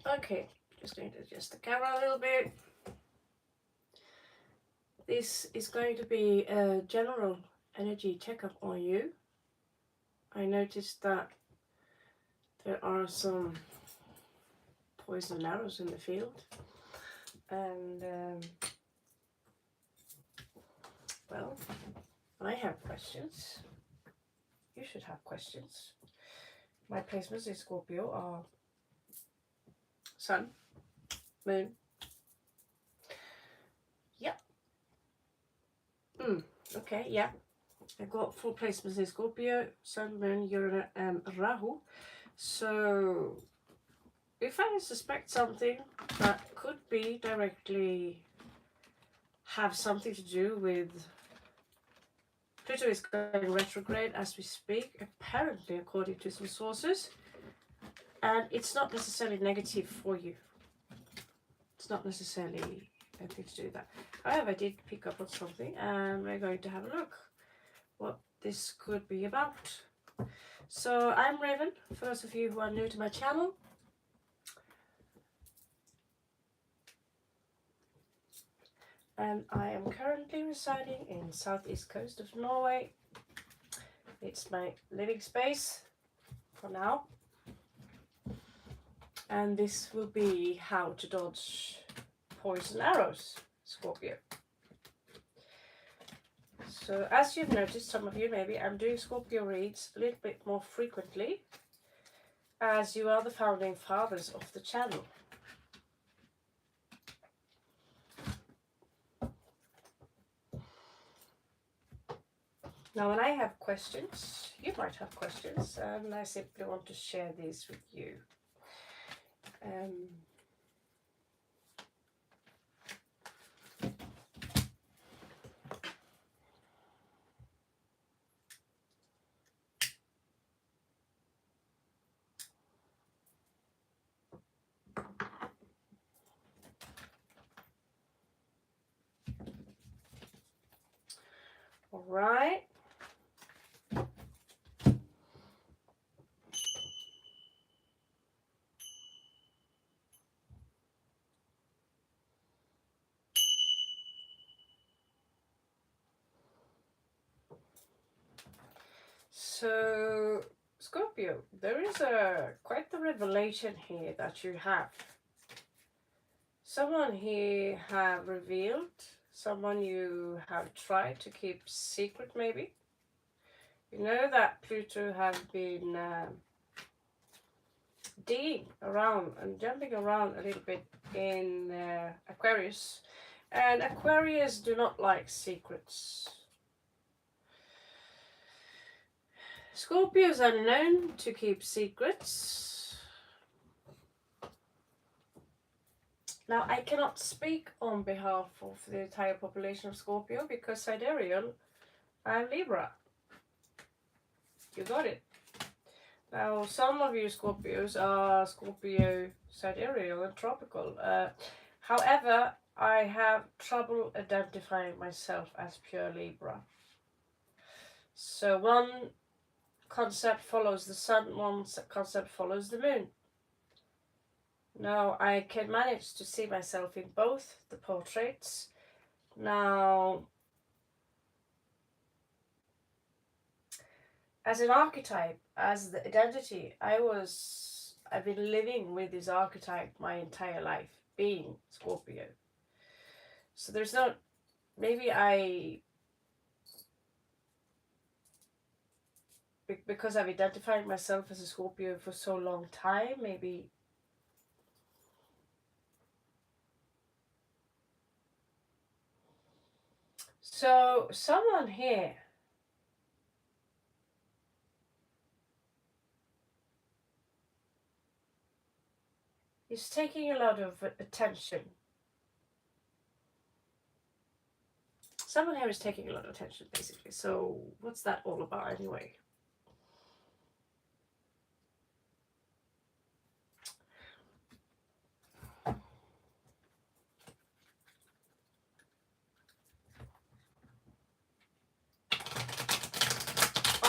okay, just going to adjust the camera a little bit. This is going to be a general energy checkup on you. I noticed that there are some poison arrows in the field, and well, I have questions. You should have questions. My placements in Scorpio are Sun, Moon. Yeah. Okay, yeah. I got 4 placements in Scorpio, Sun, Moon, Uranus, and Rahu. So, if I suspect something that could be directly have something to do with Pluto is going retrograde as we speak, apparently, according to some sources, and it's not necessarily negative for you. It's not necessarily anything to do with that. However, I did pick up on something, and we're going to have a look what this could be about. So I'm Raven, for those of you who are new to my channel. And I am currently residing in southeast coast of Norway. It's my living space for now. And this will be how to dodge poison arrows, Scorpio. So as you've noticed, some of you maybe, I'm doing Scorpio reads a little bit more frequently, as you are the founding fathers of the channel. Now when I have questions, you might have questions, and I simply want to share these with you. All right. So, Scorpio, there is quite the revelation here that you have. Someone here have revealed, someone you have tried to keep secret maybe. You know that Pluto have been digging around and jumping around a little bit in Aquarius. And Aquarius do not like secrets. Scorpios are known to keep secrets. Now, I cannot speak on behalf of the entire population of Scorpio because sidereal, I'm Libra. You got it. Now, some of you Scorpios are Scorpio, sidereal, and tropical. However, I have trouble identifying myself as pure Libra. So one concept follows the sun, one concept follows the moon. Now I can manage to see myself in both the portraits. Now, as an archetype, as the identity, I've been living with this archetype my entire life, being Scorpio. So there's no, maybe because I've identified myself as a Scorpio for so long time, maybe so someone here is taking a lot of attention. Someone here is taking a lot of attention, basically. So what's that all about anyway?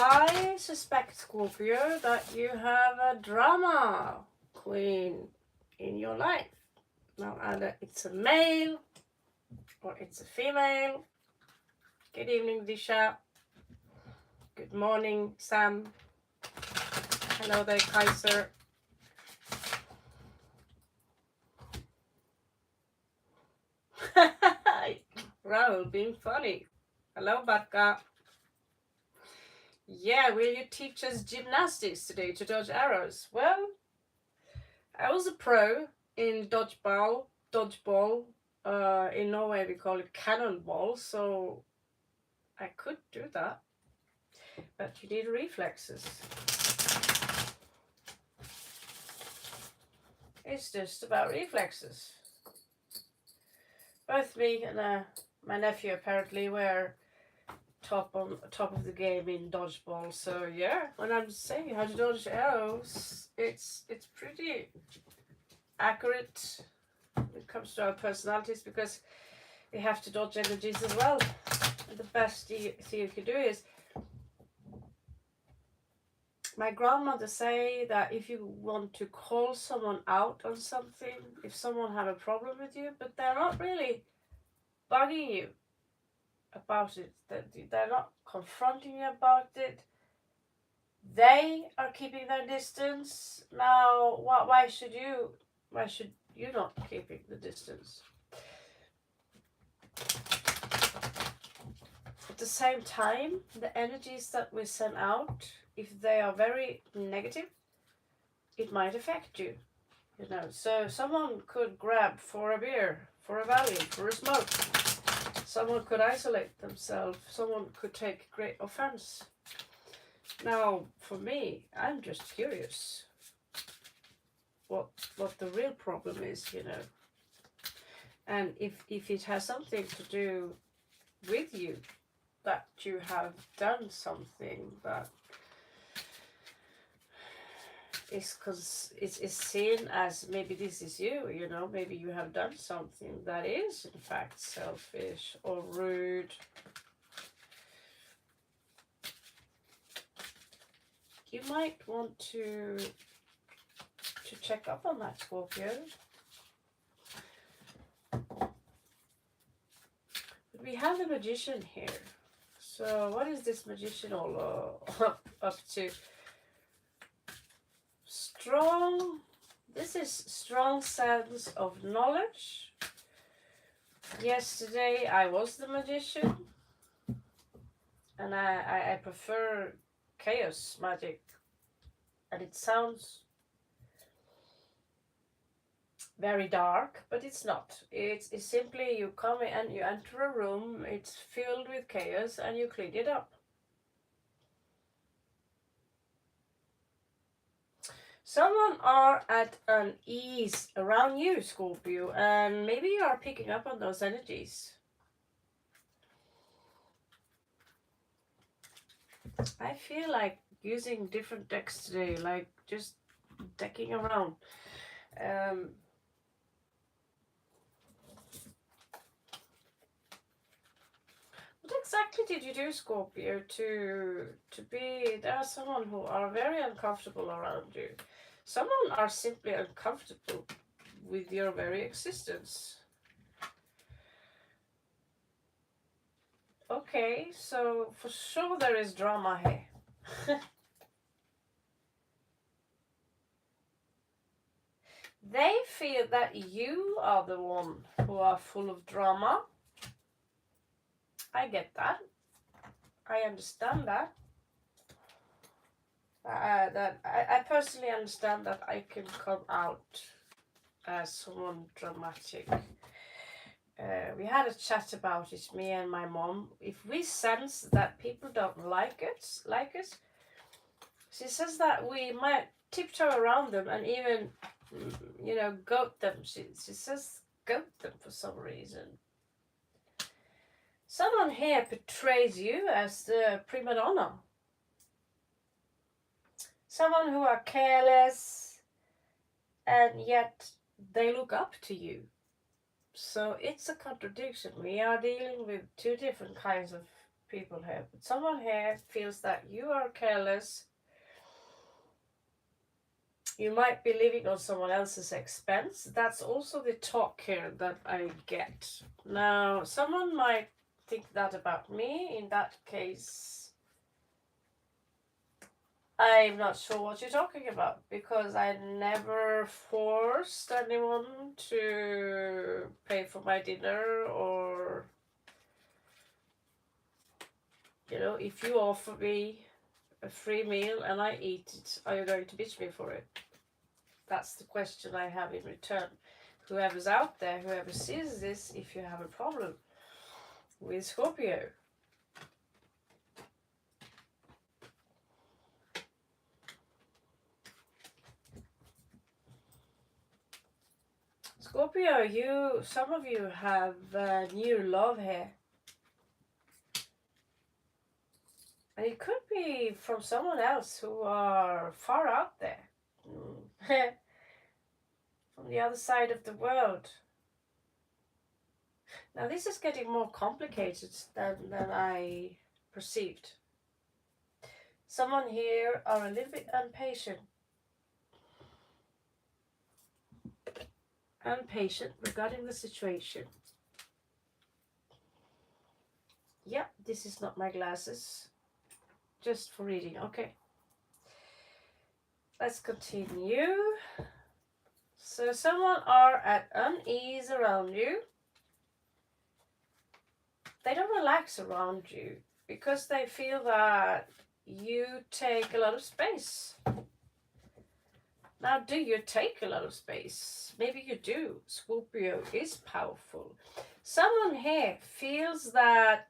I suspect, Scorpio, that you have a drama queen in your life. Now either it's a male or it's a female. Good evening, Disha. Good morning, Sam. Hello there, Kaiser. Rahul being funny. Hello, Batka. Yeah, will you teach us gymnastics today to dodge arrows? Well, I was a pro in dodgeball. In Norway we call it cannonball, so I could do that. But you need reflexes. It's just about reflexes. Both me and my nephew apparently were top of the game in dodgeball. So yeah, when I'm saying how to dodge arrows, it's pretty accurate when it comes to our personalities, because we have to dodge energies as well. And the best thing you can do is, my grandmother say that if you want to call someone out on something, if someone have a problem with you, but they're not really bugging you about it, that they're not confronting you about it, they are keeping their distance. Now, why should you not keeping the distance? At the same time, the energies that we send out, if they are very negative, it might affect you. You know, so someone could grab for a beer, for a Valium, for a smoke. Someone could isolate themselves. Someone could take great offense. Now, for me, I'm just curious what the real problem is, you know. And if it has something to do with you, that you have done something that is, because it's seen as maybe this is you, you know, maybe you have done something that is in fact selfish or rude. You might want to check up on that, Scorpio. But we have the Magician here. So what is this Magician all up to? This is strong sense of knowledge. Yesterday I was the Magician, and I prefer chaos magic, and it sounds very dark, but it's not. It's simply you come in and you enter a room, it's filled with chaos, and you clean it up. Someone are at unease around you, Scorpio, and maybe you are picking up on those energies. I feel like using different decks today, like just decking around. What exactly did you do, Scorpio, to be... There are someone who are very uncomfortable around you. Someone are simply uncomfortable with your very existence. Okay, so for sure there is drama here. They feel that you are the one who are full of drama. I get that. I understand that. I personally understand that I can come out as someone dramatic. We had a chat about it, me and my mom. If we sense that people don't like us, she says that we might tiptoe around them and even, you know, goat them. She says goat them for some reason. Someone here portrays you as the prima donna. Someone who are careless, and yet they look up to you. So it's a contradiction. We are dealing with two different kinds of people here. But someone here feels that you are careless, You might be living on someone else's expense. That's also the talk here that I get. Now, someone might think that about me. In that case, I'm not sure what you're talking about, because I never forced anyone to pay for my dinner, or, you know, if you offer me a free meal and I eat it, are you going to bitch me for it? That's the question I have in return. Whoever's out there, whoever sees this, if you have a problem with Scorpio, Scorpio, some of you have new love here. And it could be from someone else who are far out there. From the other side of the world. Now this is getting more complicated than I perceived. Someone here are a little bit impatient. Impatient regarding the situation. Yeah, this is not my glasses. Just for reading, okay. Let's continue. So someone are at unease around you. They don't relax around you because they feel that you take a lot of space. Now, do you take a lot of space? Maybe you do. Scorpio is powerful. Someone here feels that,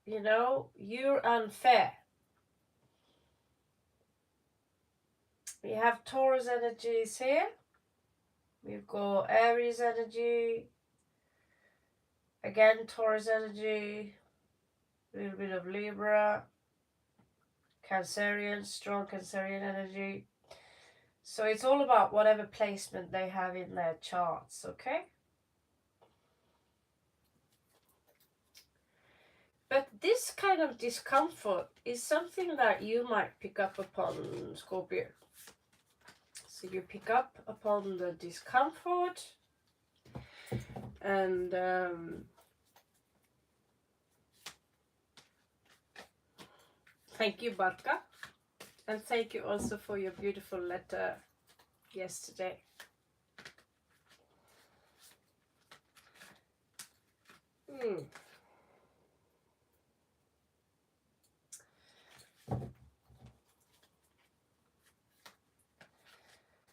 you know, you're unfair. We have Taurus energies here. We've got Aries energy. Again, Taurus energy. A little bit of Libra. Cancerian, strong Cancerian energy. So it's all about whatever placement they have in their charts, okay? But this kind of discomfort is something that you might pick up upon, Scorpio. So you pick up upon the discomfort, and thank you, Barka. And thank you also for your beautiful letter yesterday.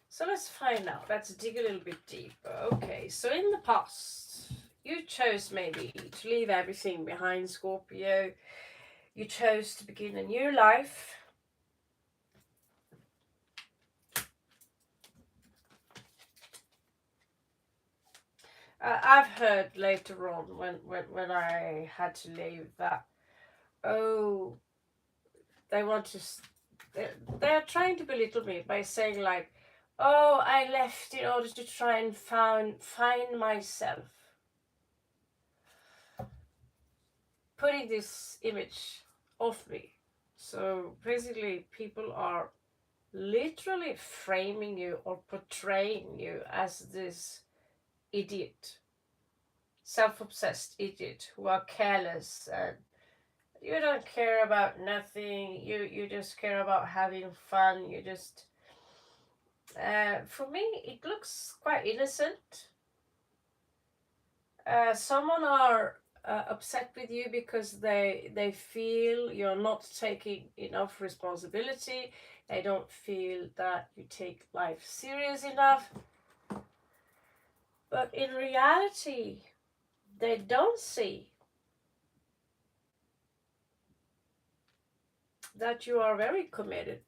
So let's find out. Let's dig a little bit deeper. Okay, so in the past, you chose maybe to leave everything behind, Scorpio. You chose to begin a new life. I've heard later on when I had to leave that, oh, they want to, they're trying to belittle me by saying like, oh, I left in order to try and find myself. Putting this image of me. So basically people are literally framing you or portraying you as this idiot, self-obsessed idiot who are careless and you don't care about nothing, you just care about having fun, you just for me it looks quite innocent. Someone are upset with you because they feel you're not taking enough responsibility. They don't feel that you take life serious enough. But in reality, they don't see that you are very committed.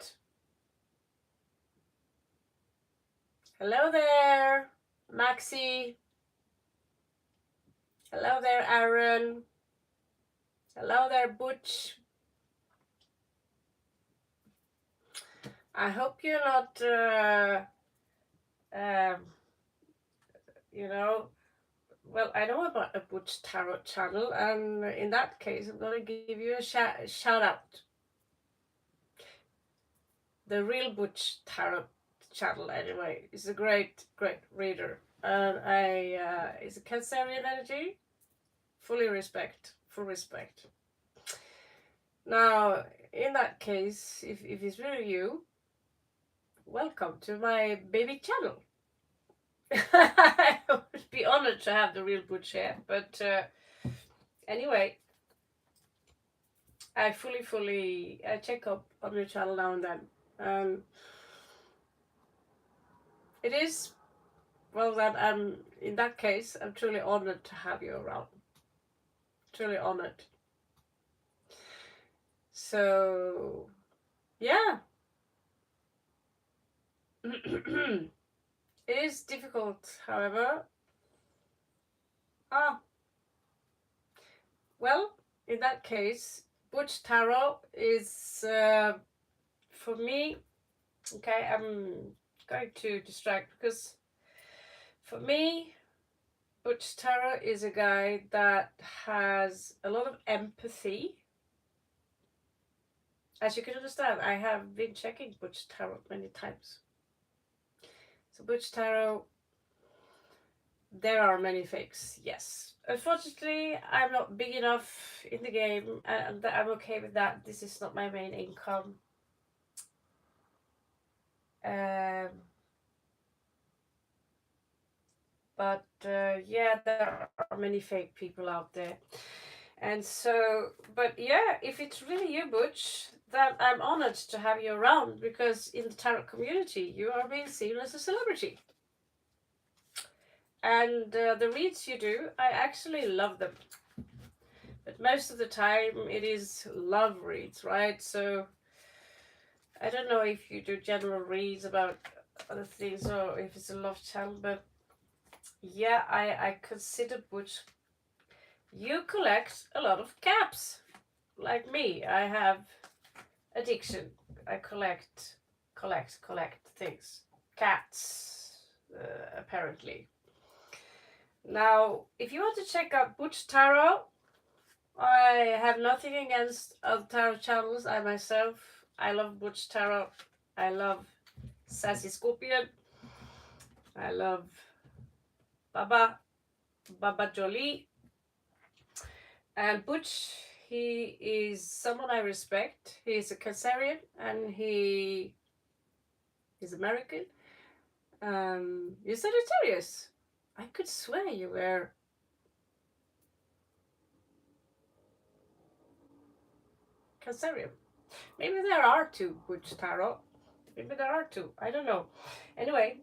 Hello there, Maxi. Hello there, Aaron. Hello there, Butch. I hope you're not, you know, well, I know about a Butch Tarot channel, and in that case, I'm going to give you a shout out. the real Butch Tarot channel anyway. Is a great reader, and it's a Cancerian energy. Full respect. Now, in that case, if it's really you, welcome to my baby channel. I would be honored to have the real Butch here, but anyway, I fully I check up on your channel now and then. It is, well, that in that case, I'm truly honored to have you around. Truly honored. So, yeah. It is difficult, however. Well, in that case, Butch Tarot is, for me, okay, I'm going to distract because for me, Butch Tarot is a guy that has a lot of empathy. As you can understand, I have been checking Butch Tarot many times. So Butch Tarot, there are many fakes, yes. Unfortunately, I'm not big enough in the game, and I'm okay with that. This is not my main income. But yeah, there are many fake people out there. And so, but yeah, if it's really you, Butch, then I'm honored to have you around because in the tarot community, you are being seen as a celebrity. And the reads you do, I actually love them. But most of the time, it is love reads, right? So I don't know if you do general reads about other things or if it's a love channel, but yeah, I consider Butch. You collect a lot of caps. Like me, I have addiction. I collect things. Cats, apparently. Now, if you want to check out Butch Tarot, I have nothing against other tarot channels. I myself, I love Butch Tarot. I love Sassy Scorpion. I love Baba Jolie. And Butch, he is someone I respect. He is a Cancerian and he is American. You're Sagittarius. I could swear you were Cancerian. Maybe there are two Butch Tarot. Maybe there are two. I don't know. Anyway,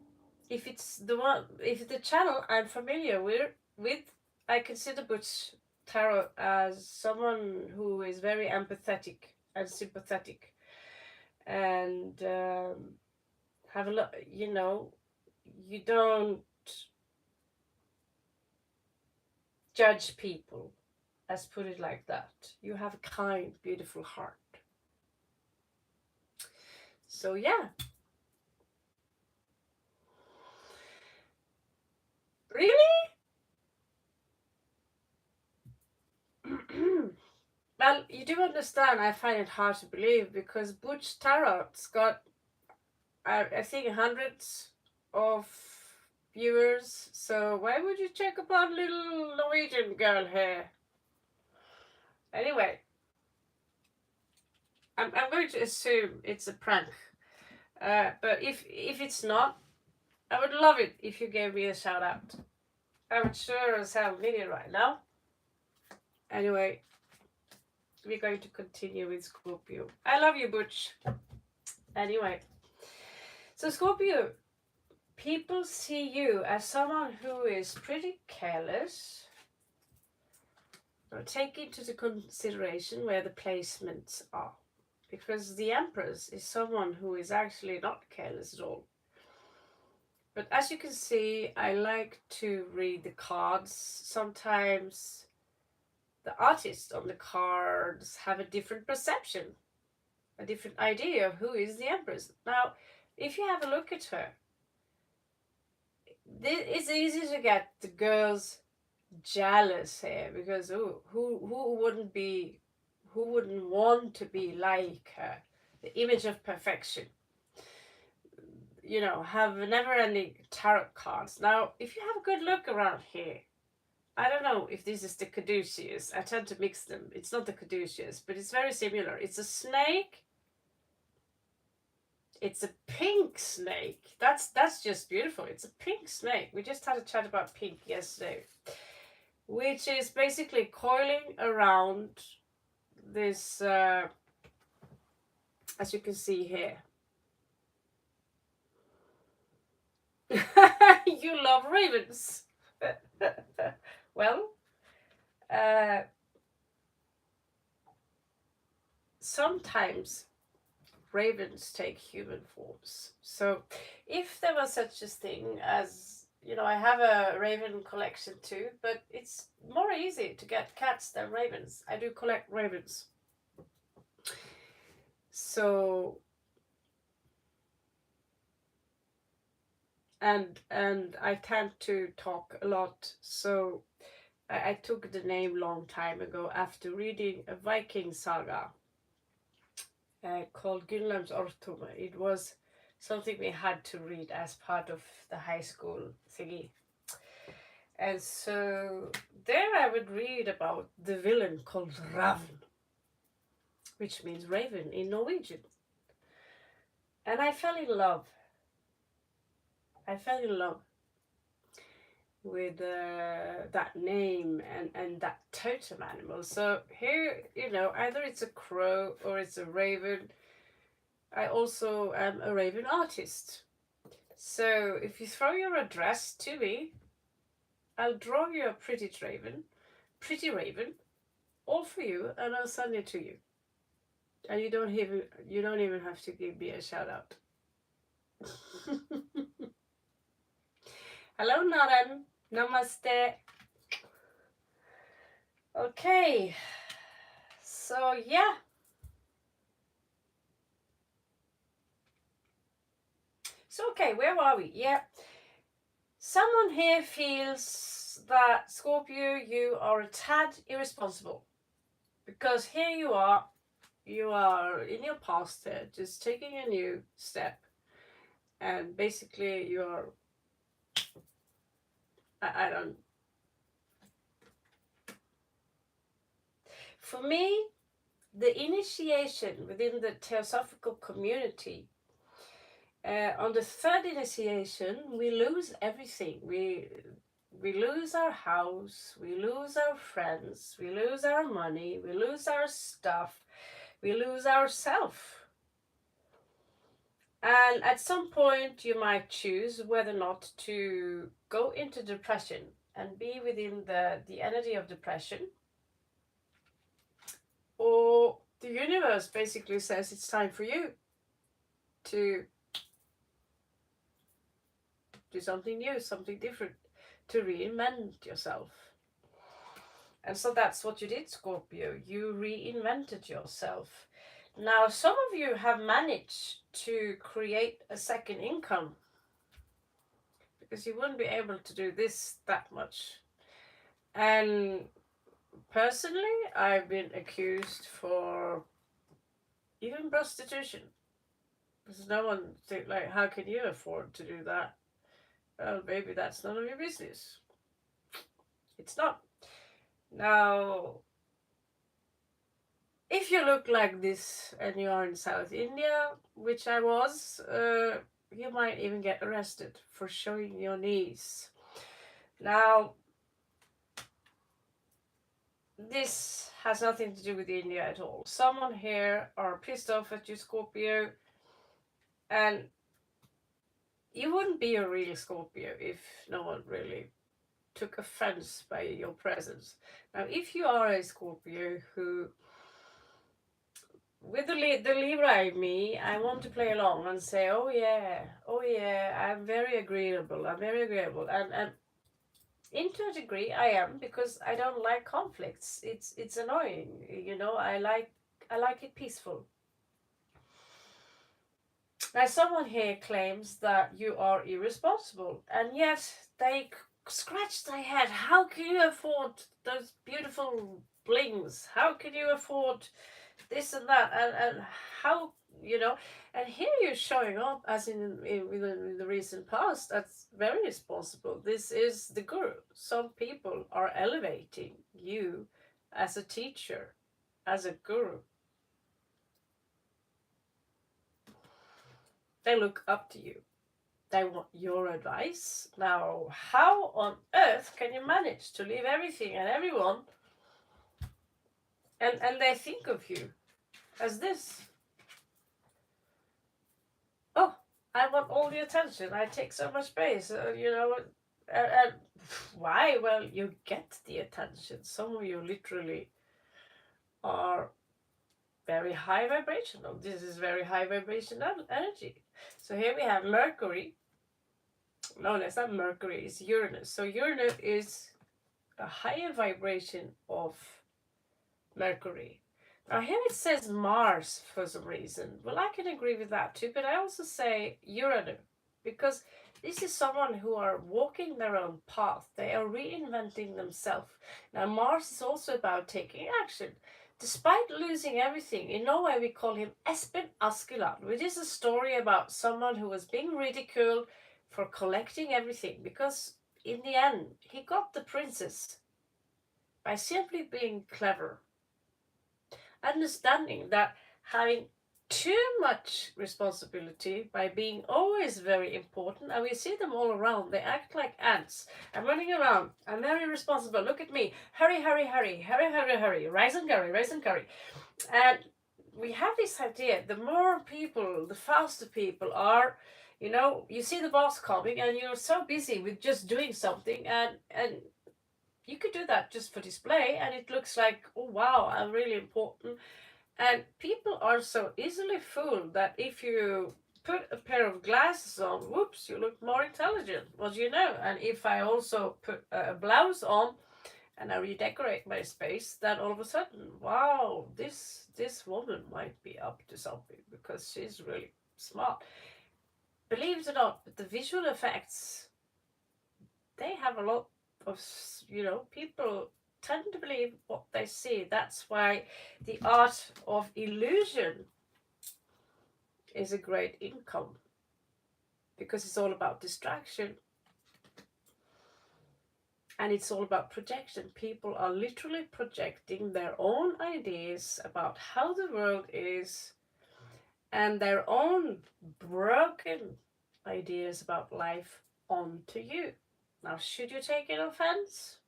if it's the one, if the channel I'm familiar with, I consider Butch Tarot as someone who is very empathetic and sympathetic, and have a lot. You know, you don't judge people. Let's put it like that. You have a kind, beautiful heart. So yeah. Really? Well, you do understand, I find it hard to believe because Butch Tarot's got, I think, hundreds of viewers. So why would you check upon little Norwegian girl here? Anyway, I'm going to assume it's a prank. But if it's not, I would love it if you gave me a shout out. I would sure as hell need it right now. Anyway, we're going to continue with Scorpio. I love you, Butch. Anyway, so Scorpio, people see you as someone who is pretty careless. Take into the consideration where the placements are, because the Empress is someone who is actually not careless at all. But as you can see, I like to read the cards. Sometimes the artists on the cards have a different perception, a different idea of who is the Empress. Now, if you have a look at her, it's easy to get the girls jealous here because who wouldn't want to be like her? The image of perfection. you know, have never-ending tarot cards. Now, if you have a good look around here, I don't know if this is the caduceus. I tend to mix them. It's not the caduceus, but it's very similar. It's a snake. It's a pink snake. That's just beautiful. It's a pink snake. We just had a chat about pink yesterday, which is basically coiling around this, as you can see here. You love ravens. Well, sometimes ravens take human forms. So if there was such a thing as, you know, I have a raven collection too, but it's more easy to get cats than ravens. I do collect ravens. So and I tend to talk a lot. So I took the name long time ago after reading a Viking saga called Gunnlaug's Ortome. It was something we had to read as part of the high school thingy. And so there I would read about the villain called Ravn, which means raven in Norwegian. And I fell in love. I fell in love with that name and that totem animal. So here, you know, either it's a crow or it's a raven. I also am a raven artist. So if you throw your address to me, I'll draw you a pretty raven, all for you, and I'll send it to you. And you don't even have to give me a shout out. Hello, Naren. Namaste. Okay. So yeah. So okay, where are we? Yeah. Someone here feels that, Scorpio, you are a tad irresponsible. Because here you are in your past here, just taking a new step. And basically you're, I don't, for me, the initiation within the Theosophical community, on the third initiation, we lose everything. We lose our house, we lose our friends, we lose our money, we lose our stuff, we lose ourselves. And at some point you might choose whether or not to go into depression and be within the energy of depression, or the universe basically says it's time for you to do something new, something different, to reinvent yourself. And so that's what you did, Scorpio. You reinvented yourself. Now, some of you have managed to create a second income, because you wouldn't be able to do this that much. And personally, I've been accused for even prostitution. Because no one think, like, how can you afford to do that? Well, baby, that's none of your business. It's not. Now, if you look like this and you are in South India, which I was, you might even get arrested for showing your knees. Now, this has nothing to do with India at all. Someone here are pissed off at you, Scorpio, and you wouldn't be a real Scorpio if no one really took offense by your presence. Now, if you are a Scorpio who, with the Libra in me, I want to play along and say, oh yeah, I'm very agreeable, and into a degree I am, because I don't like conflicts. It's annoying, you know. I like it peaceful. Now, someone here claims that you are irresponsible, and yet they scratch their head. How can you afford those beautiful blings? How can you afford this and that? And how you know. And here you're showing up as in the recent past. That's very responsible. This is the guru. Some people are elevating you as a teacher, as a guru. They look up to you. They want your advice. Now, how on earth can you manage to leave everything and everyone, and they think of you as this? Oh, I want all the attention. I take so much space, and why? Well, you get the attention. Some of you literally are very high vibrational. This is very high vibrational energy. So here we have Mercury. No, that's not Mercury, it's Uranus. So Uranus is a higher vibration of Mercury. Now here it says Mars for some reason. Well, I can agree with that too, but I also say Uranus because this is someone who are walking their own path. They are reinventing themselves. Now Mars is also about taking action. Despite losing everything, in Norway we call him Espen Askeland, which is a story about someone who was being ridiculed for collecting everything, because in the end he got the princess by simply being clever, understanding that having too much responsibility by being always very important, and we see them all around, they act like ants. I'm running around, I'm very responsible, look at me, hurry, hurry, hurry, hurry, hurry, hurry, rise and curry, rise and curry. And we have this idea, the more people, the faster people are, you see the boss coming and you're so busy with just doing something, and you could do that just for display, and it looks like, oh wow, I'm really important. And people are so easily fooled that if you put a pair of glasses on, whoops, you look more intelligent. Well, and if I also put a blouse on and I redecorate my space, then all of a sudden, wow, this woman might be up to something because she's really smart. Believe it or not, but the visual effects, they have a lot of, people tend to believe what they see. That's why the art of illusion is a great income, because it's all about distraction and it's all about projection. People are literally projecting their own ideas about how the world is and their own broken ideas about life onto you. Now, should you take it offense?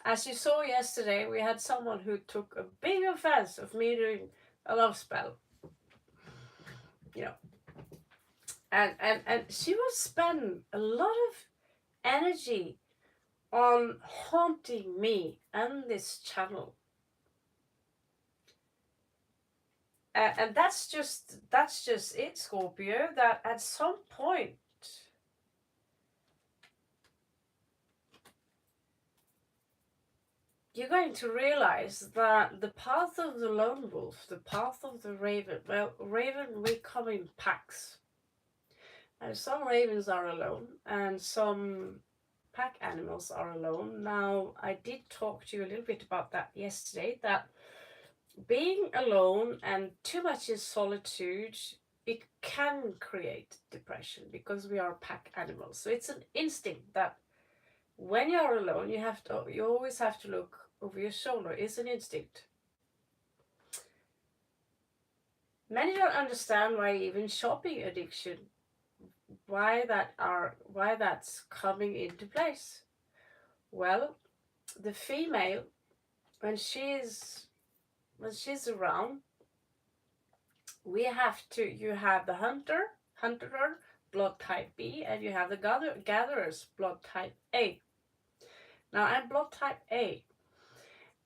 As you saw yesterday, we had someone who took a big offense of me doing a love spell. And she will spend a lot of energy on haunting me and this channel. And that's just it, Scorpio, that at some point you're going to realize that the path of the lone wolf, the path of the raven, well, raven, we come in packs. And some ravens are alone, and some pack animals are alone. Now, I did talk to you a little bit about that yesterday, that being alone and too much in solitude, it can create depression because we are pack animals. So it's an instinct that when you're alone, you always have to look over your shoulder. It's an instinct. Many don't understand why even shopping addiction, why that's coming into place. Well, the female, when she's around, you have the hunter, blood type B, and you have the gatherers, blood type A. Now I'm blood type A,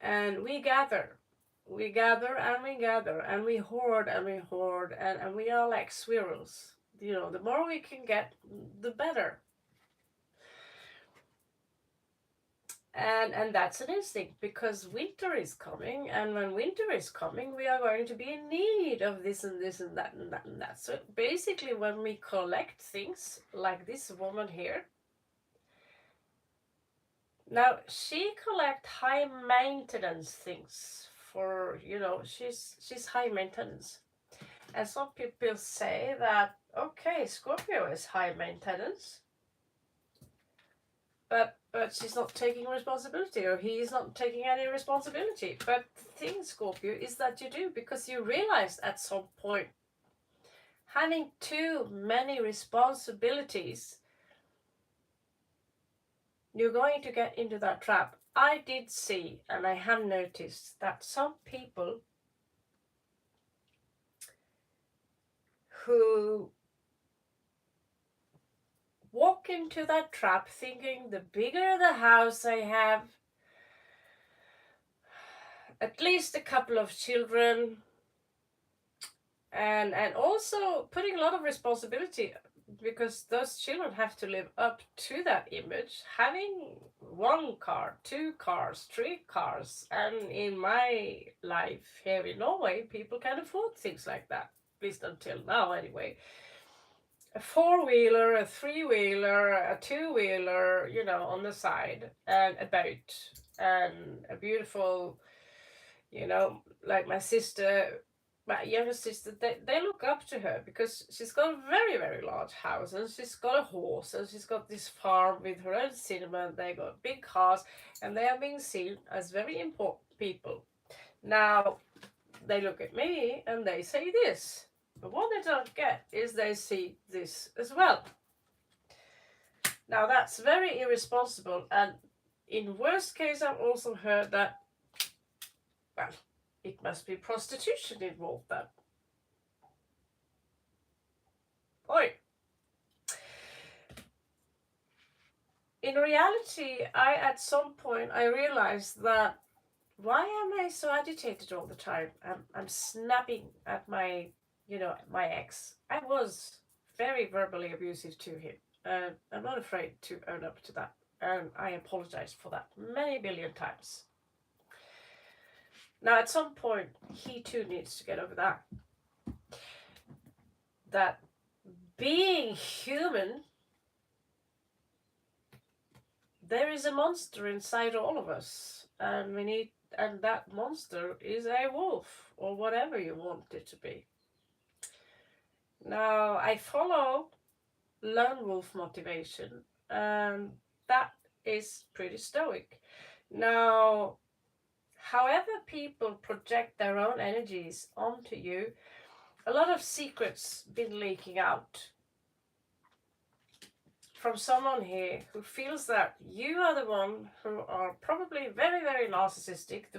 and we gather and we gather and we hoard and we hoard, and we are like squirrels. The more we can get, the better. And that's an instinct, because winter is coming, and when winter is coming, we are going to be in need of this and this and that and that and that. So basically, when we collect things like this woman here, now she collects high maintenance things for, you know, she's high maintenance. And some people say that, okay, Scorpio is high maintenance, but she's not taking responsibility, or he is not taking any responsibility. But the thing, Scorpio, is that you do, because you realized at some point having too many responsibilities, you're going to get into that trap. I did see, and I have noticed, that some people who walk into that trap thinking the bigger the house they have, at least a couple of children, and also putting a lot of responsibility, because those children have to live up to that image, having 1 car, 2 cars, 3 cars. And in my life here in Norway, people can afford things like that, at least until now anyway. A 4-wheeler, a 3-wheeler, a 2-wheeler, you know, on the side, and a boat, and a beautiful, you know, like my younger sister, they look up to her because she's got a very, very large house, and she's got a horse, and she's got this farm with her own cinema, and they got big cars, and they are being seen as very important people. Now, they look at me and they say this, but what they don't get is they see this as well. Now, that's very irresponsible, and in worst case, I've also heard that, well, it must be prostitution involved then. Oi. In reality, at some point, I realized that, why am I so agitated all the time? I'm snapping at my, you know, my ex. I was very verbally abusive to him. I'm not afraid to own up to that. And I apologize for that many billion times. Now, at some point, he too needs to get over that. That being human, there is a monster inside all of us, and that monster is a wolf, or whatever you want it to be. Now, I follow lone wolf motivation, and that is pretty stoic. Now, however people project their own energies onto you, a lot of secrets been leaking out from someone here who feels that you are the one who are probably very, very narcissistic.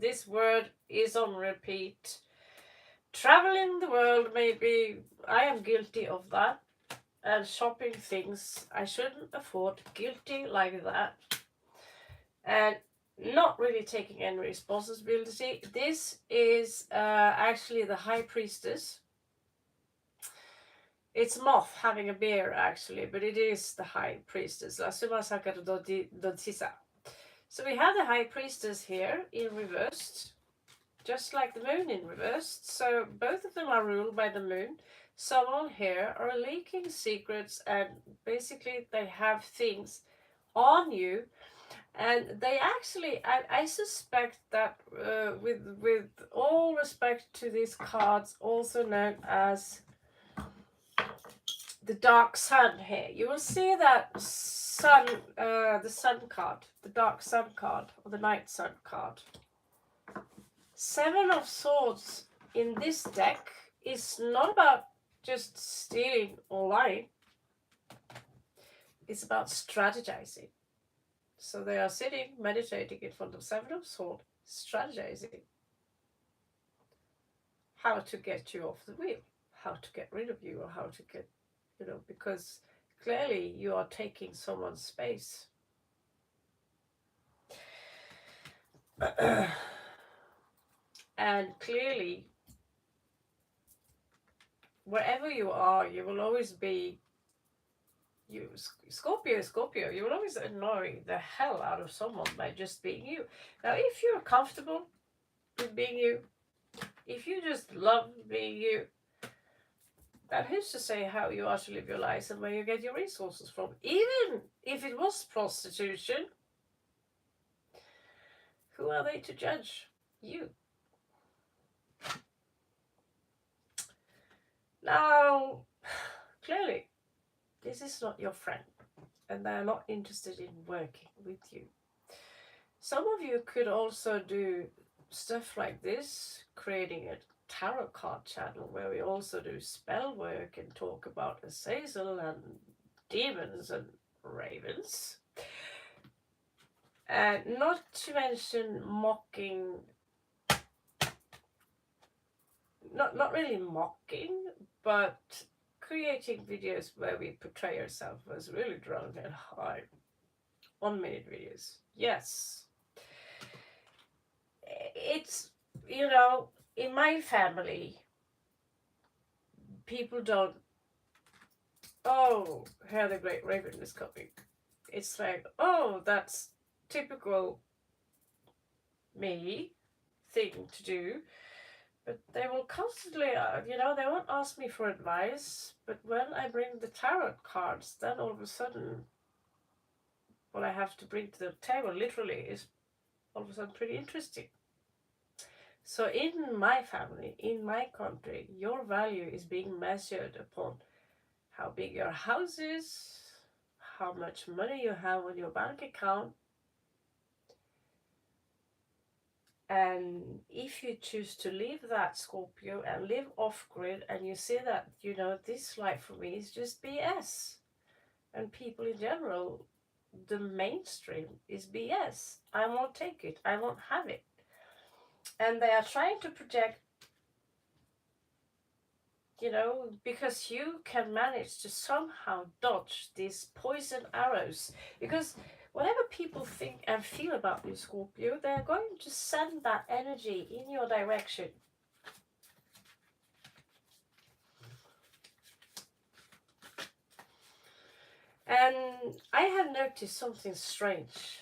This word is on repeat. Traveling the world, maybe. I am guilty of that. And shopping things I shouldn't afford, guilty like that. And not really taking any responsibility. This is actually the High Priestess. It's Moth having a beer, actually, but it is the High Priestess. La Summa Sakata Dodisa. So we have the High Priestess here in reversed, just like the Moon in reversed. So both of them are ruled by the Moon. Someone here are leaking secrets, and basically they have things on you. And they actually, I suspect that with all respect to these cards, also known as the Dark Sun here, you will see that sun, the Sun card, the Dark Sun card, or the Night Sun card. 7 of Swords in this deck is not about just stealing or lying. It's about strategizing. So they are sitting, meditating in front of 7 of Swords, strategizing how to get you off the wheel, how to get rid of you, or how to get, you know, because clearly you are taking someone's space. And clearly, wherever you are, you will always be, Scorpio, you will always annoy the hell out of someone by just being you. Now, if you're comfortable with being you, if you just love being you, then who's to say how you are to live your lives and where you get your resources from? Even if it was prostitution, Who are they to judge? You. Now, clearly, this is not your friend, and they're not interested in working with you. Some of you could also do stuff like this, creating a tarot card channel where we also do spell work and talk about Azazel and demons and ravens. And not to mention mocking, not really mocking, but creating videos where we portray ourselves as really drunk and high. 1 minute videos. Yes. It's, you know, in my family, people don't, oh, here the great raven is coming. It's like, oh, that's typical me thing to do. But they will constantly, they won't ask me for advice. But when I bring the tarot cards, then all of a sudden, what I have to bring to the table literally is all of a sudden pretty interesting. So in my family, in my country, your value is being measured upon how big your house is, how much money you have on your bank account. And if you choose to leave that, Scorpio, and live off-grid, and you see that, this life for me is just BS, and people in general, the mainstream is BS, I won't take it, I won't have it. And they are trying to project, because you can manage to somehow dodge these poison arrows. Because whatever people think and feel about you, Scorpio, they're going to send that energy in your direction. And I have noticed something strange,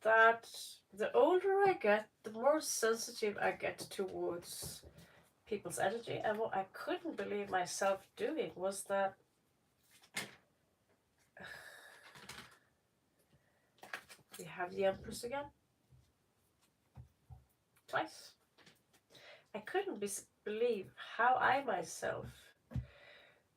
that the older I get, the more sensitive I get towards people's energy. And what I couldn't believe myself doing was that we have the Empress again. Twice. I couldn't believe how I myself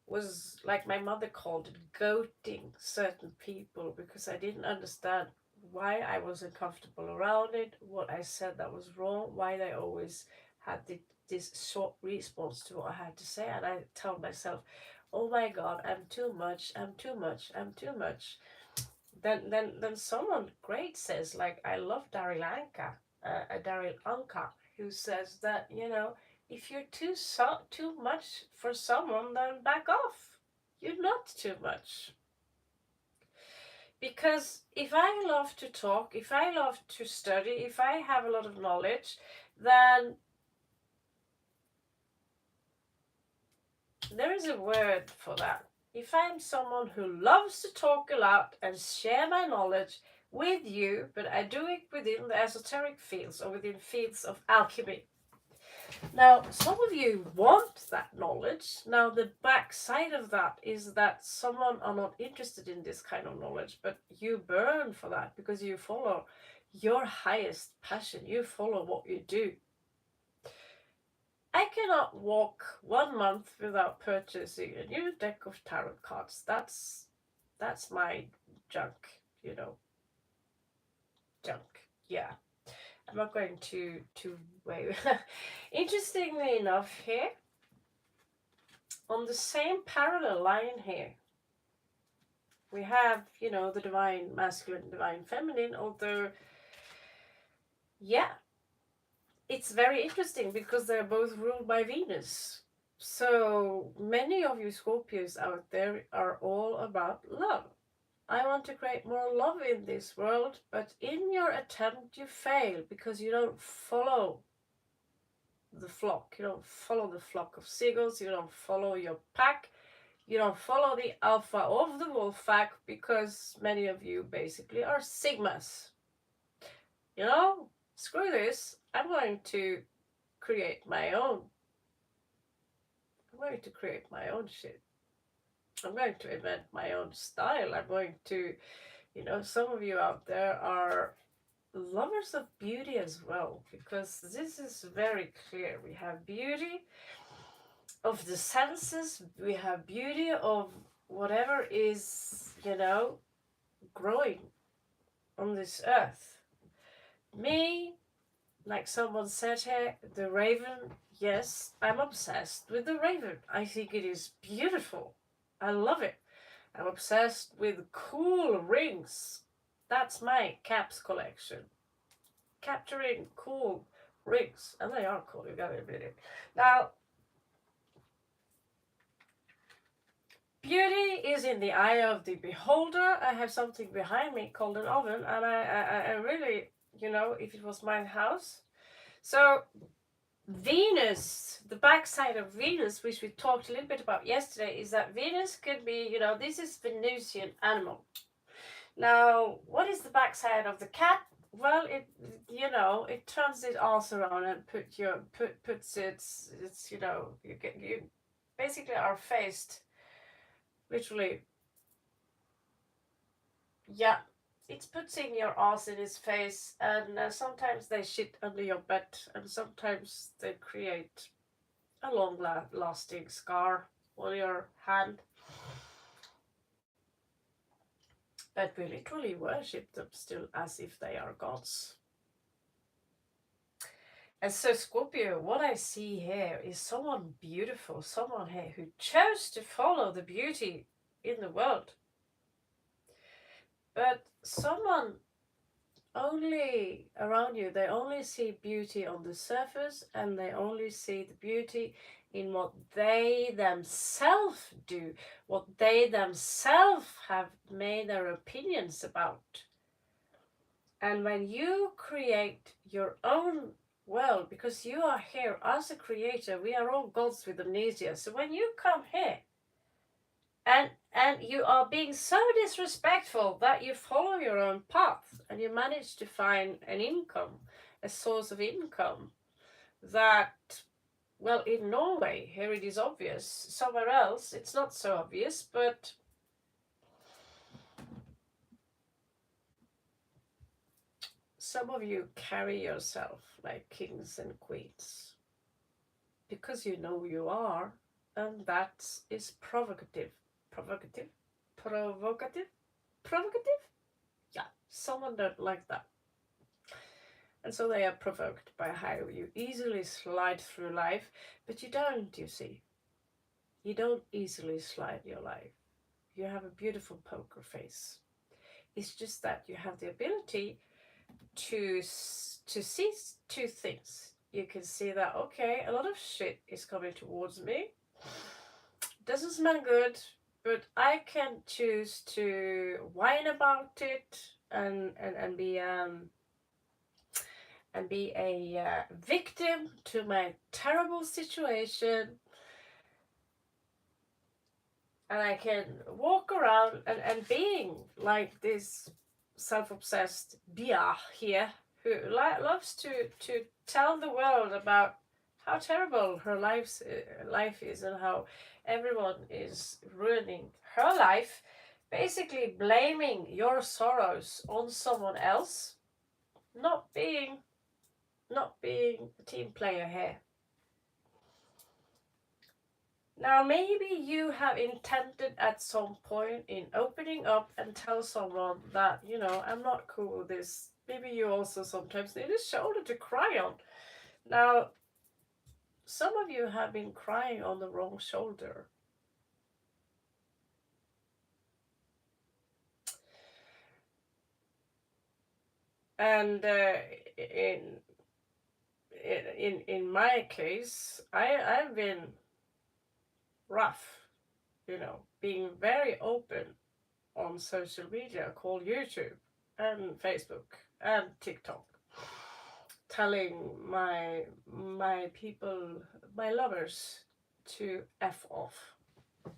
was, like my mother called it, goating certain people, because I didn't understand why I was uncomfortable around it, what I said that was wrong, why they always had this short response to what I had to say. And I told myself, oh my God, I'm too much, I'm too much, I'm too much. Then someone great says, like, I love Daryl Anka, who says that, if you're too much for someone, then back off. You're not too much. Because if I love to talk, if I love to study, if I have a lot of knowledge, then there is a word for that. If I'm someone who loves to talk a lot and share my knowledge with you, but I do it within the esoteric fields or within fields of alchemy. Now, some of you want that knowledge. Now, the backside of that is that someone are not interested in this kind of knowledge, but you burn for that because you follow your highest passion. You follow what you do. I cannot walk 1 month without purchasing a new deck of tarot cards. That's my junk, junk. Yeah. I'm not going to wait. Interestingly enough, here on the same parallel line here, we have, the divine masculine, divine feminine, although, yeah, it's very interesting because they're both ruled by Venus. So many of you Scorpios out there are all about love. I want to create more love in this world, but in your attempt you fail because you don't follow the flock. You don't follow the flock of seagulls. You don't follow your pack. You don't follow the alpha of the wolf pack because many of you basically are sigmas. Screw this. I'm going to create my own. I'm going to create my own shit. I'm going to invent my own style. I'm going to, some of you out there are lovers of beauty as well, because this is very clear. We have beauty of the senses, we have beauty of whatever is, growing on this earth. Me, like someone said here, the raven, yes, I'm obsessed with the raven. I think it is beautiful. I love it. I'm obsessed with cool rings. That's my caps collection. Capturing cool rings. And they are cool, you gotta admit it. Now, beauty is in the eye of the beholder. I have something behind me called an oven, and I really, if it was my house. So, Venus, the backside of Venus, which we talked a little bit about yesterday, is that Venus could be, this is Venusian animal. Now, what is the backside of the cat? Well, it turns its arse around and puts its you basically are faced, literally. Yeah, it puts in your ass in his face, and sometimes they shit under your bed, and sometimes they create a long-lasting scar on your hand. But we literally worship them still as if they are gods. And so, Scorpio, what I see here is someone beautiful, someone here who chose to follow the beauty in the world. But someone only around you, they only see beauty on the surface, and they only see the beauty in what they themselves do, what they themselves have made their opinions about. And when you create your own world, because you are here as a creator, we are all gods with amnesia. So when you come here and you are being so disrespectful that you follow your own path and you manage to find an income, a source of income that, well, in Norway, here it is obvious. Somewhere else, it's not so obvious, but some of you carry yourself like kings and queens because you know you are, and that is provocative. Provocative? Yeah, someone don't like that. And so they are provoked by how you easily slide through life, but you don't, you see. You don't easily slide your life. You have a beautiful poker face. It's just that you have the ability to see two things. You can see that, okay, a lot of shit is coming towards me. Doesn't smell good, but I can choose to whine about it and be a victim to my terrible situation, and I can walk around and being like this self-obsessed Bia here, who loves to tell the world about how terrible her life is and how everyone is ruining her life, basically blaming your sorrows on someone else, not being a team player here. Now, maybe you have intended at some point in opening up and tell someone that, I'm not cool with this. Maybe you also sometimes need a shoulder to cry on. Now, some of you have been crying on the wrong shoulder. And in my case, I've been rough, being very open on social media called YouTube and Facebook and TikTok, telling my people, my lovers, to F off. Of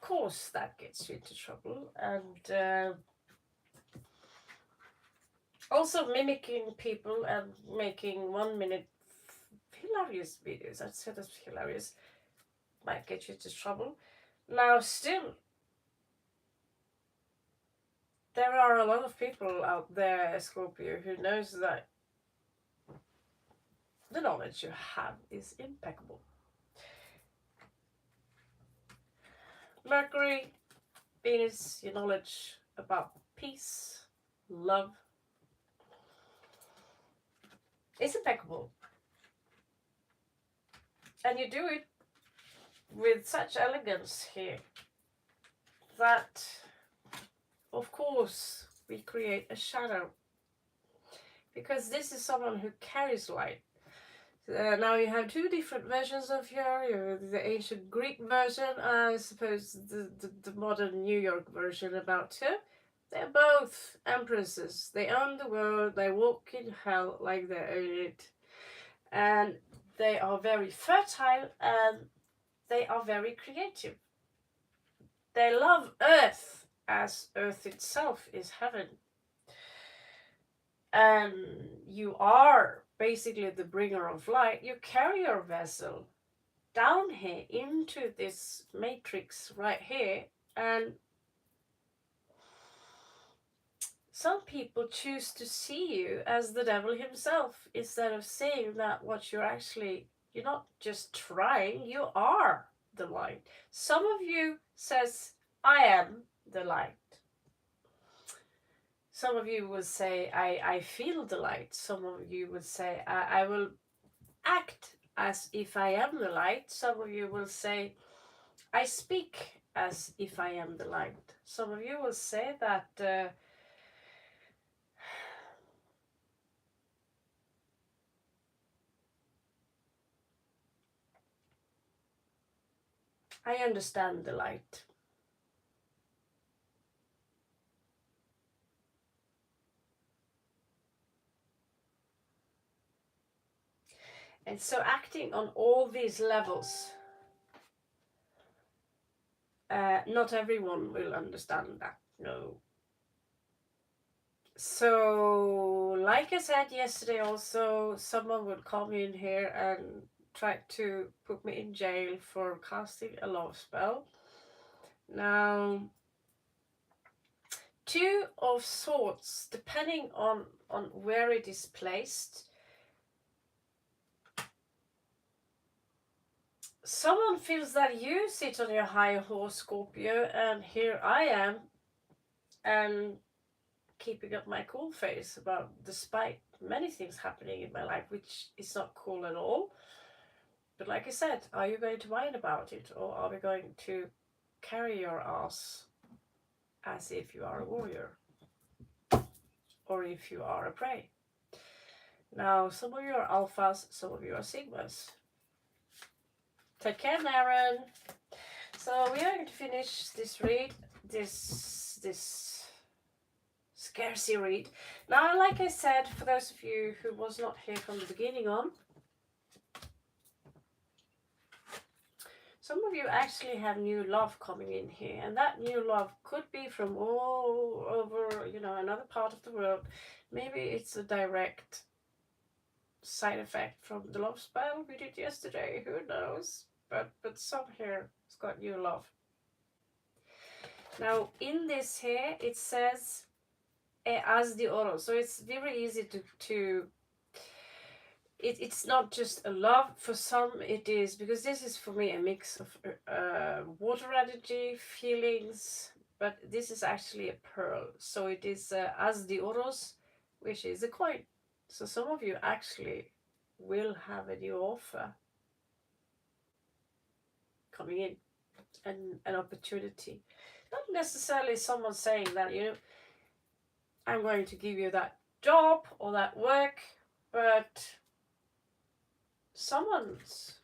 course, that gets you into trouble, and also mimicking people and making 1 minute hilarious videos. I'd say that's hilarious. Might get you into trouble. Now, still, there are a lot of people out there, Scorpio, who knows that the knowledge you have is impeccable. Mercury, Venus, your knowledge about peace, love, is impeccable. And you do it with such elegance here that, of course, we create a shadow. Because this is someone who carries light. Now you have two different versions of her. You have the ancient Greek version, I suppose the modern New York version about her. They're both empresses. They own the world. They walk in hell like they own it. And they are very fertile and they are very creative. They love Earth as Earth itself is heaven. And you are basically the bringer of light. You carry your vessel down here into this matrix right here, and some people choose to see you as the devil himself instead of saying that what you're not just trying, you are the light. Some of you says, I am the light. Some of you will say, I feel the light. Some of you will say, I will act as if I am the light. Some of you will say, I speak as if I am the light. Some of you will say that I understand the light. And so acting on all these levels, not everyone will understand that, no. So, like I said yesterday also, someone would come in here and try to put me in jail for casting a love spell. Now, Two of Swords, depending on where it is placed, someone feels that you sit on your high horse, Scorpio, and here I am, and keeping up my cool face about, despite many things happening in my life, which is not cool at all. But like I said, are you going to whine about it, or are we going to carry your ass as if you are a warrior, or if you are a prey? Now, some of you are alphas, some of you are sigmas. Take care, Naren. So we are going to finish this read, this scarcity read. Now, like I said, for those of you who was not here from the beginning on, some of you actually have new love coming in here, and that new love could be from all over, another part of the world. Maybe it's a direct side effect from the love spell we did yesterday, who knows? But some here has got new love. Now, in this here, it says as the oro, so it's very easy to it's not just a love. For some it is, because this is for me a mix of water energy, feelings, but this is actually a pearl. So it is as the oros, which is a coin. So some of you actually will have a new offer coming in, and an opportunity. Not necessarily someone saying that, I'm going to give you that job or that work, but someone's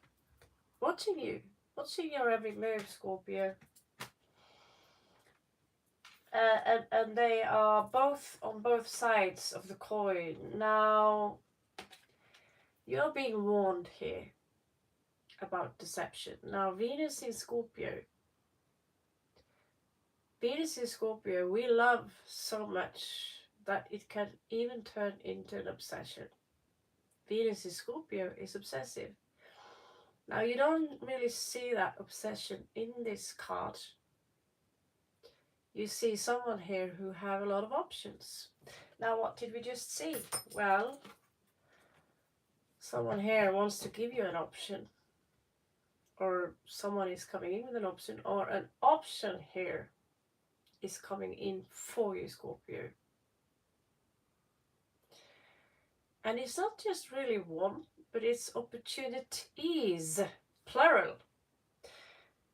watching you, watching your every move, Scorpio. And they are both on both sides of the coin. Now, you're being warned here about deception. Now, Venus in Scorpio. Venus in Scorpio, we love so much that it can even turn into an obsession. Venus in Scorpio is obsessive. Now, you don't really see that obsession in this card, You see someone here who have a lot of options. Now, what did we just see? Well, someone here wants to give you an option, or someone is coming in with an option, or an option here is coming in for you, Scorpio. And it's not just really one, but it's opportunities, plural.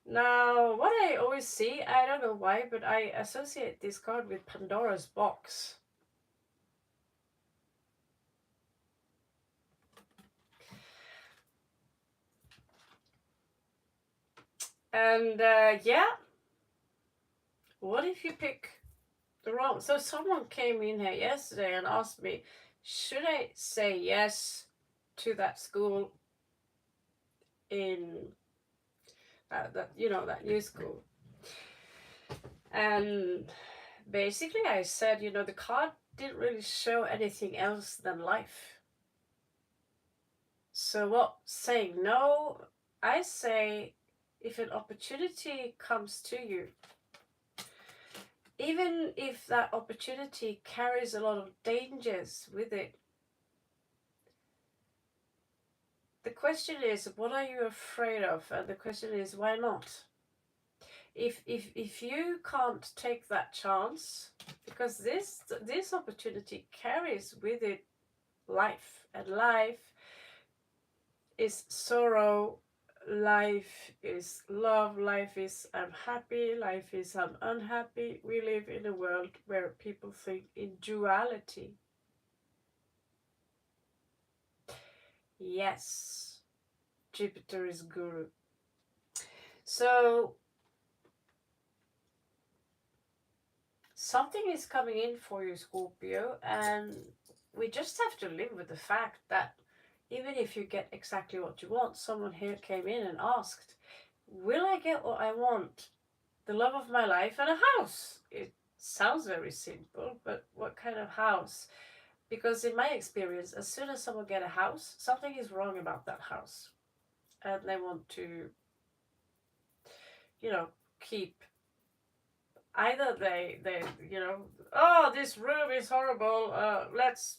Now, what I always see, I don't know why, but I associate this card with Pandora's box. And yeah, what if you pick the wrong? So someone came in here yesterday and asked me, should I say yes to that school in that new school? And basically I said, the card didn't really show anything else than life. So what saying no, I say if an opportunity comes to you, even if that opportunity carries a lot of dangers with it, the question is, what are you afraid of? And the question is, why not? If you can't take that chance, because this opportunity carries with it life, and life is sorrow, life is love, life is I'm happy, life is I'm unhappy. We live in a world where people think in duality. Yes, Jupiter is guru. So something is coming in for you, Scorpio, and we just have to live with the fact that even if you get exactly what you want, someone here came in and asked, will I get what I want? The love of my life and a house. It sounds very simple, but what kind of house? Because in my experience, as soon as someone get a house, something is wrong about that house. And they want to, keep, either they oh, this room is horrible, let's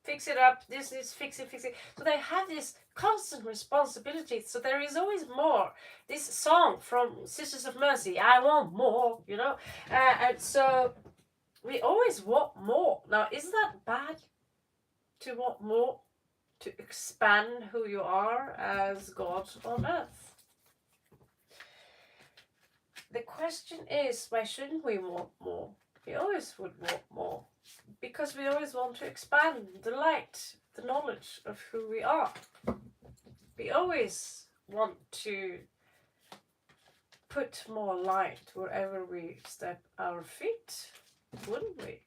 fix it up, this is fix it. So they have this constant responsibility, so there is always more. This song from Sisters of Mercy, I want more, and so we always want more. Now, isn't that bad to want more, to expand who you are as God on earth? The question is, why shouldn't we want more? We always would want more, because we always want to expand the light, the knowledge of who we are. We always want to put more light wherever we step our feet, wouldn't we?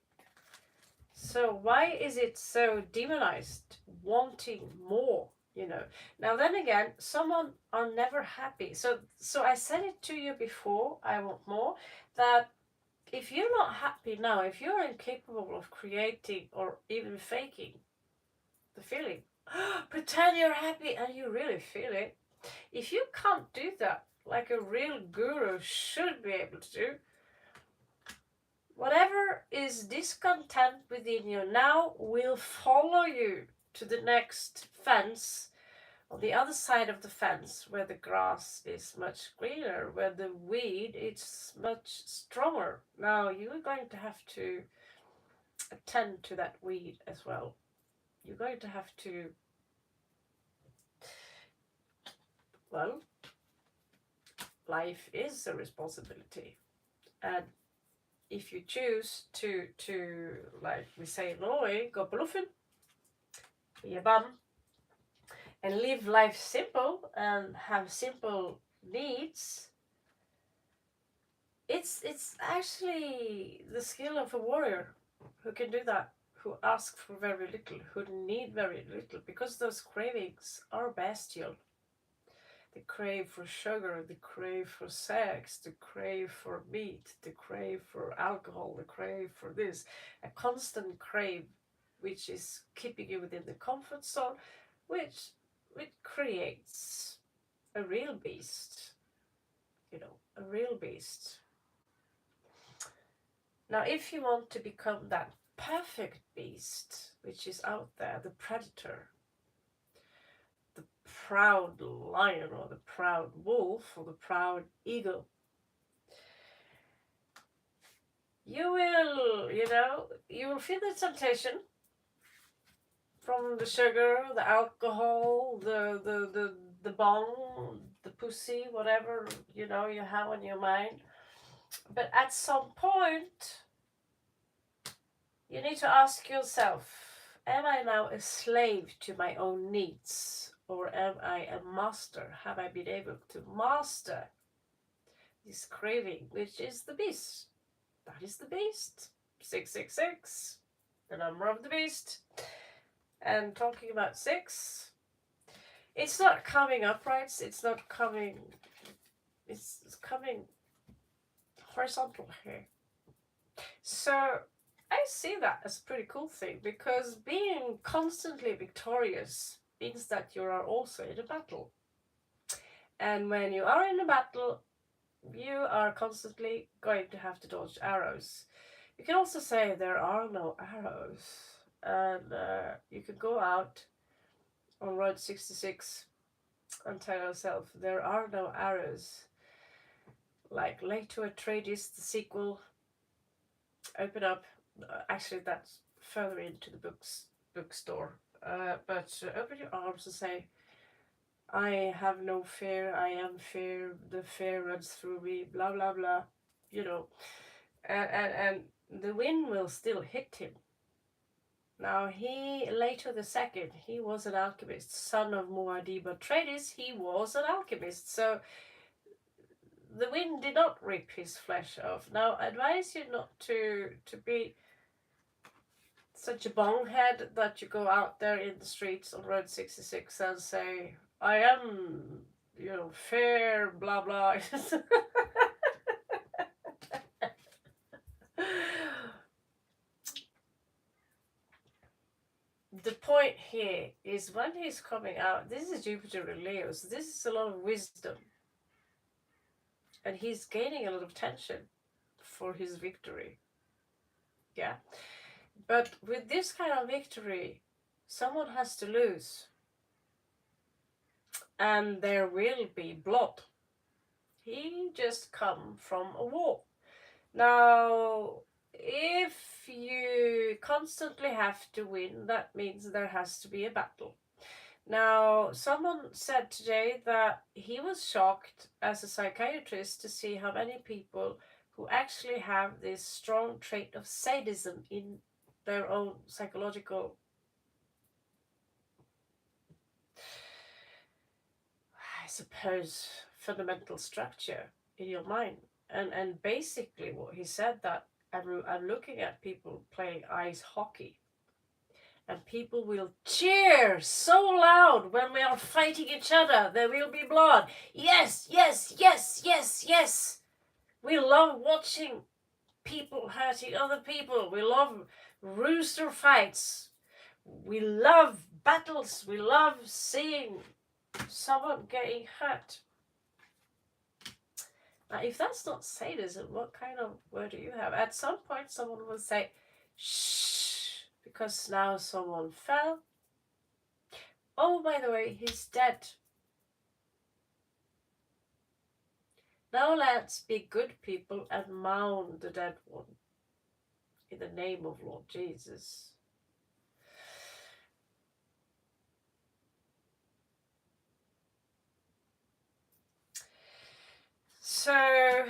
So why is it so demonized, wanting more? Now then again, someone are never happy. So I said it to you before, I want more, that if you're not happy now, if you're incapable of creating or even faking the feeling, pretend you're happy and you really feel it. If you can't do that, like a real guru should be able to do, whatever is discontent within you now will follow you to the next fence, on the other side of the fence, where the grass is much greener, where the weed is much stronger. Now you're going to have to attend to that weed as well. You're going to have to, well, life is a responsibility. And if you choose to like we say in Norway, gå på loffen, be a bum, and live life simple and have simple needs, it's actually the skill of a warrior who can do that, who ask for very little, who need very little, because those cravings are bestial. The crave for sugar, the crave for sex, the crave for meat, the crave for alcohol, the crave for this, a constant crave which is keeping you within the comfort zone, which creates a real beast, a real beast. Now, if you want to become that perfect beast, which is out there, the predator, the proud lion or the proud wolf or the proud eagle, you will, you will feel the temptation from the sugar, the alcohol, the bong, the pussy, whatever, you have on your mind. But at some point, you need to ask yourself, am I now a slave to my own needs? Or am I a master? Have I been able to master this craving, which is the beast? That is the beast. 666, the number of the beast. And talking about 6, it's not coming upright, it's not coming, it's coming horizontal here. So I see that as a pretty cool thing, because being constantly victorious means that you are also in a battle. And when you are in a battle, you are constantly going to have to dodge arrows. You can also say there are no arrows. And you can go out on Road 66 and tell yourself there are no arrows. Like Late to Atreides, the sequel, open up. Actually, that's further into the bookstore. But open your arms and say, I have no fear, I am fear, the fear runs through me, blah, blah, blah, And the wind will still hit him. Now, Leto the Second, he was an alchemist, son of Muad'Dib Atreides, he was an alchemist, so the wind did not rip his flesh off. Now, I advise you not to be such a bonehead that you go out there in the streets on Road 66 and say, I am, fair, blah, blah. The point here is when he's coming out, this is Jupiter in Leo, so this is a lot of wisdom. And he's gaining a lot of tension for his victory. Yeah. But with this kind of victory, someone has to lose. And there will be blood. He just come from a war. Now, if you constantly have to win, that means there has to be a battle. Now, someone said today that he was shocked as a psychiatrist to see how many people who actually have this strong trait of sadism in their own psychological, I suppose, fundamental structure in your mind. And basically what he said, that I'm looking at people playing ice hockey, and people will cheer so loud when we are fighting each other. There will be blood. Yes, yes, yes, yes, yes. We love watching people hurting other people. We love rooster fights. We love battles. We love seeing someone getting hurt. Now, if that's not sadism, what kind of word do you have? At some point, someone will say, shh, because now someone fell. Oh, by the way, he's dead. Now let's be good people and mourn the dead one. In the name of Lord Jesus. So,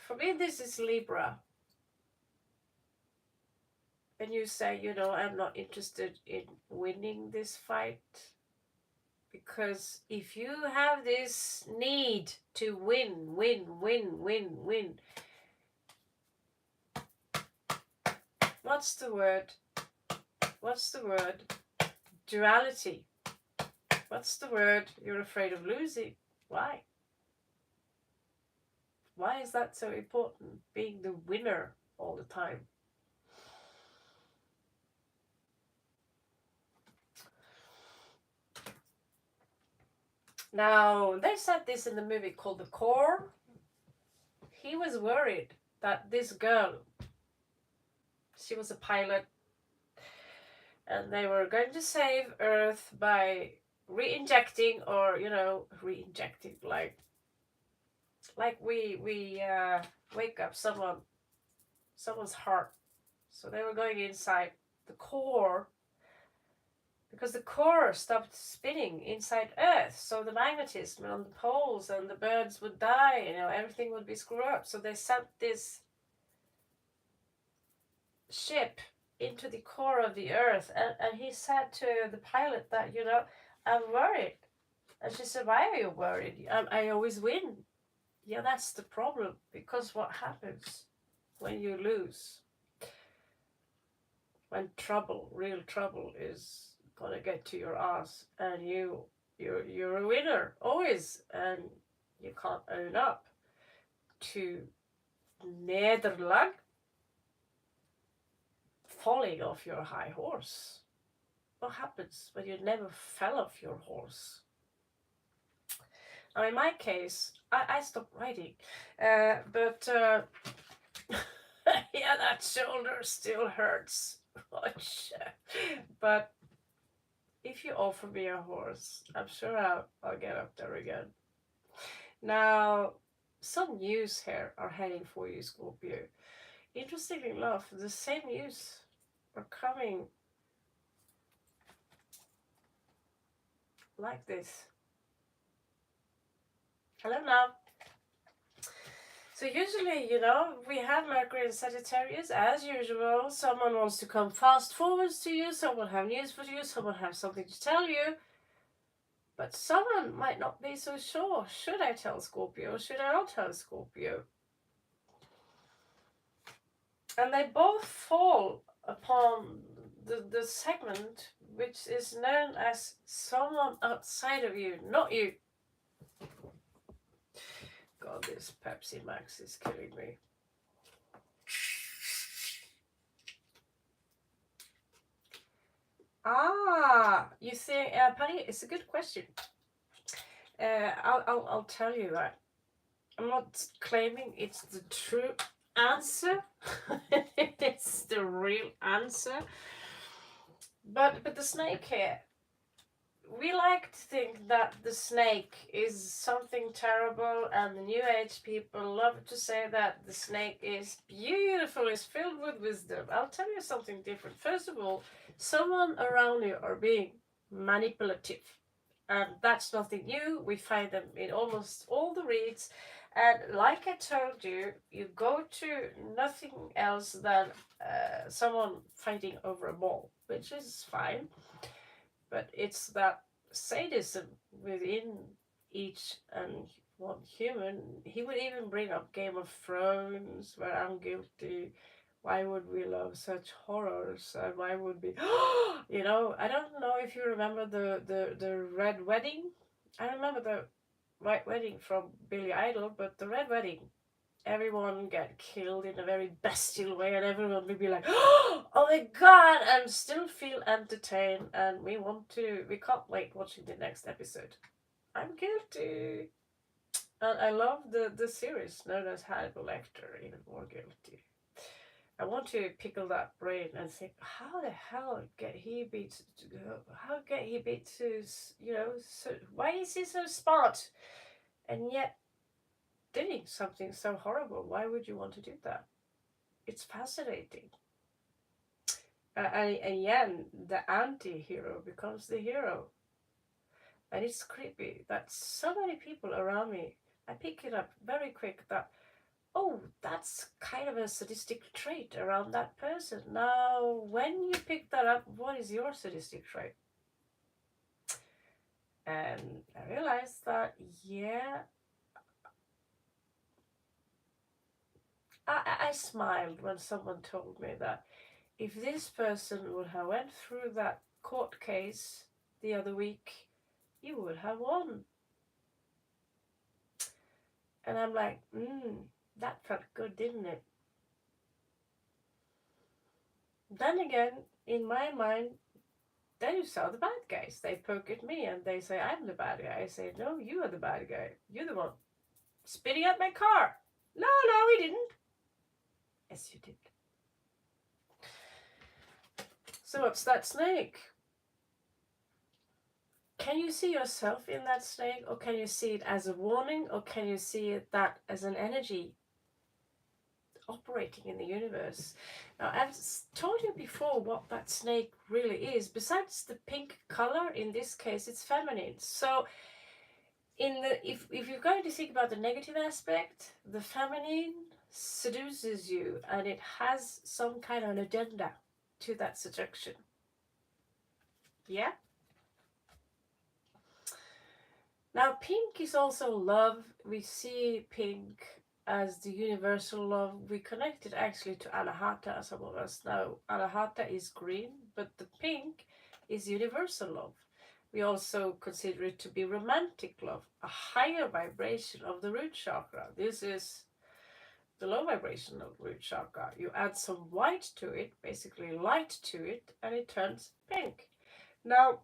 for me, this is Libra. And you say, I'm not interested in winning this fight. Because if you have this need to win, what's the word? Duality. What's the word? You're afraid of losing. Why? Why is that so important? Being the winner all the time. Now, they said this in the movie called The Core. He was worried that this girl She was a pilot, and they were going to save Earth by re-injecting, or re-injecting, like we wake up someone's heart. So they were going inside the core, because the core stopped spinning inside Earth. So the magnetism on the poles and the birds would die, everything would be screwed up. So they sent this ship into the core of the Earth. And he said to the pilot that, I'm worried. And she said, why are you worried? I always win. Yeah, that's the problem. Because what happens when you lose? When real trouble is gonna get to your ass, and you're a winner always, and you can't own up to nederlag, falling off your high horse. What happens when you never fell off your horse? Now, in my case, I stopped riding, but yeah, that shoulder still hurts. But if you offer me a horse, I'm sure I'll get up there again. Now, some news here are heading for you, Scorpio. Interestingly enough, the same news are coming like this. Hello now. So usually, we have Mercury in Sagittarius as usual. Someone wants to come fast forwards to you, someone have news for you, someone have something to tell you. But someone might not be so sure. Should I tell Scorpio? Should I not tell Scorpio? And they both fall upon the segment which is known as someone outside of you, not you. God, this Pepsi Max is killing me. You think, Paris, it's a good question. I'll tell you that. I'm not claiming it's the true answer. It's the real answer. But the snake here, we like to think that the snake is something terrible, and the New Age people love to say that the snake is beautiful, is filled with wisdom. I'll tell you something different. First of all, someone around you are being manipulative, and that's nothing new. We find them in almost all the reads, and like I told you, you go to nothing else than someone fighting over a ball, which is fine. But it's that sadism within each and one human. He would even bring up Game of Thrones, where I'm guilty. Why would we love such horrors? And why would we... I don't know if you remember the Red Wedding. I remember the White Wedding from Billy Idol, but the Red Wedding, everyone get killed in a very bestial way, and everyone will be like, oh my god, and still feel entertained, and we can't wait watching the next episode. I'm guilty. And I love the series known as Hannibal Lecter, even more guilty. I want to pickle that brain and think, how the hell get he beat so why is he so smart and yet doing something so horrible? Why would you want to do that? It's fascinating. And again, the anti-hero becomes the hero. And it's creepy that so many people around me, I pick it up very quick that, oh, that's kind of a sadistic trait around that person. Now, when you pick that up, what is your sadistic trait? And I realized that, yeah, I smiled when someone told me that if this person would have went through that court case the other week, you would have won. And I'm like, that felt good, didn't it? Then again, in my mind, those are the bad guys. They poke at me and they say, I'm the bad guy. I say, no, you are the bad guy. You're the one spitting up my car. No, he didn't. Yes, you did. So what's that snake? Can you see yourself in that snake, or can you see it as a warning, or can you see it that as an energy operating in the universe? Now, I've told you before what that snake really is. Besides the pink color, in this case, it's feminine. So, if you're going to think about the negative aspect, the feminine seduces you, and it has some kind of an agenda to that seduction. Yeah. Now, pink is also love. We see pink as the universal love. We connect it actually to Anahata, some of us know. Anahata is green, but the pink is universal love. We also consider it to be romantic love, a higher vibration of the root chakra. This is the low vibration of root chakra. You add some white to it, basically light to it, and it turns pink. Now,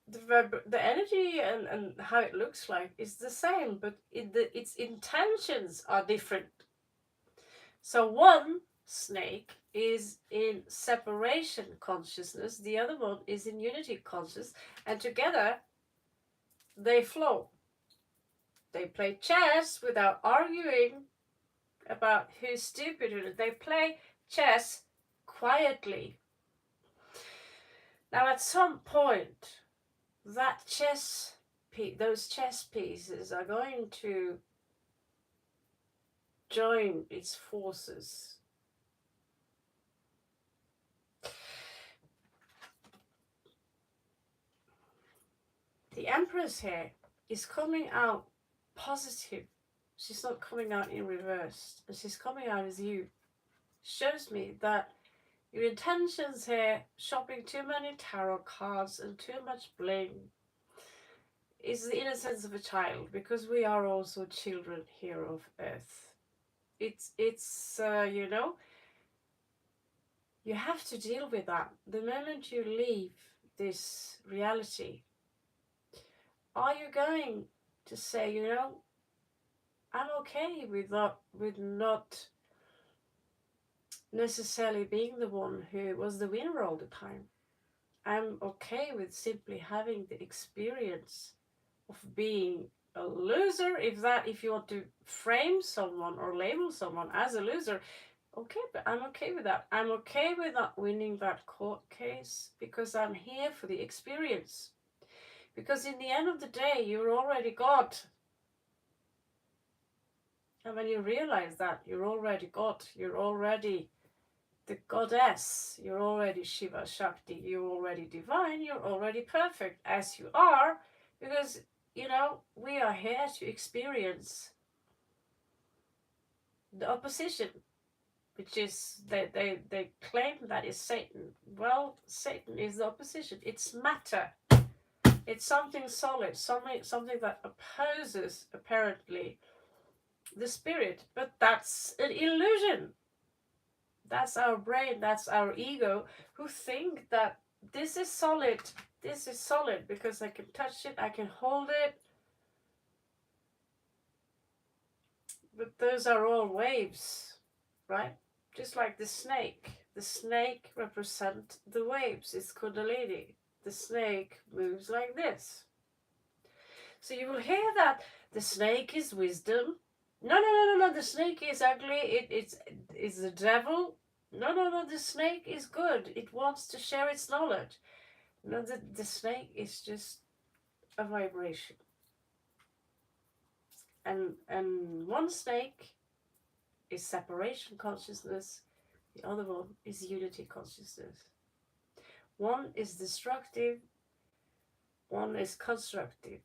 the energy and how it looks like is the same, but its intentions are different. So one snake is in separation consciousness, the other one is in unity consciousness, and together they flow. They play chess without arguing about who's stupid. They play chess quietly. Now, at some point, those chess pieces are going to join its forces. The Empress here is coming out positive. She's not coming out in reverse, and she's coming out as you. Shows me that your intentions here, shopping too many tarot cards and too much bling, is the innocence of a child, because we are also children here of Earth. It's you know, you have to deal with that. The moment you leave this reality, are you going to say, you know, I'm okay with not necessarily being the one who was the winner all the time. I'm okay with simply having the experience of being a loser, if you want to frame someone or label someone as a loser. Okay, but I'm okay with that. I'm okay with not winning that court case, because I'm here for the experience. Because in the end of the day, you're already God. And when you realize that, you're already God, you're already the goddess, you're already Shiva Shakti, you're already divine, you're already perfect as you are, because, you know, we are here to experience the opposition, which is, they claim that is Satan. Well, Satan is the opposition. It's matter. It's something solid, something that opposes, apparently, the spirit. But that's an illusion. That's our brain, that's our ego, who think that this is solid because I can touch it, I can hold it. But those are all waves, right? Just like the snake. The snake represents the waves. It's Kundalini. The snake moves like this. So you will hear that the snake is wisdom. No. The snake is ugly. It's the devil. No. The snake is good. It wants to share its knowledge. No, the snake is just a vibration. And one snake is separation consciousness. The other one is unity consciousness. One is destructive. One is constructive.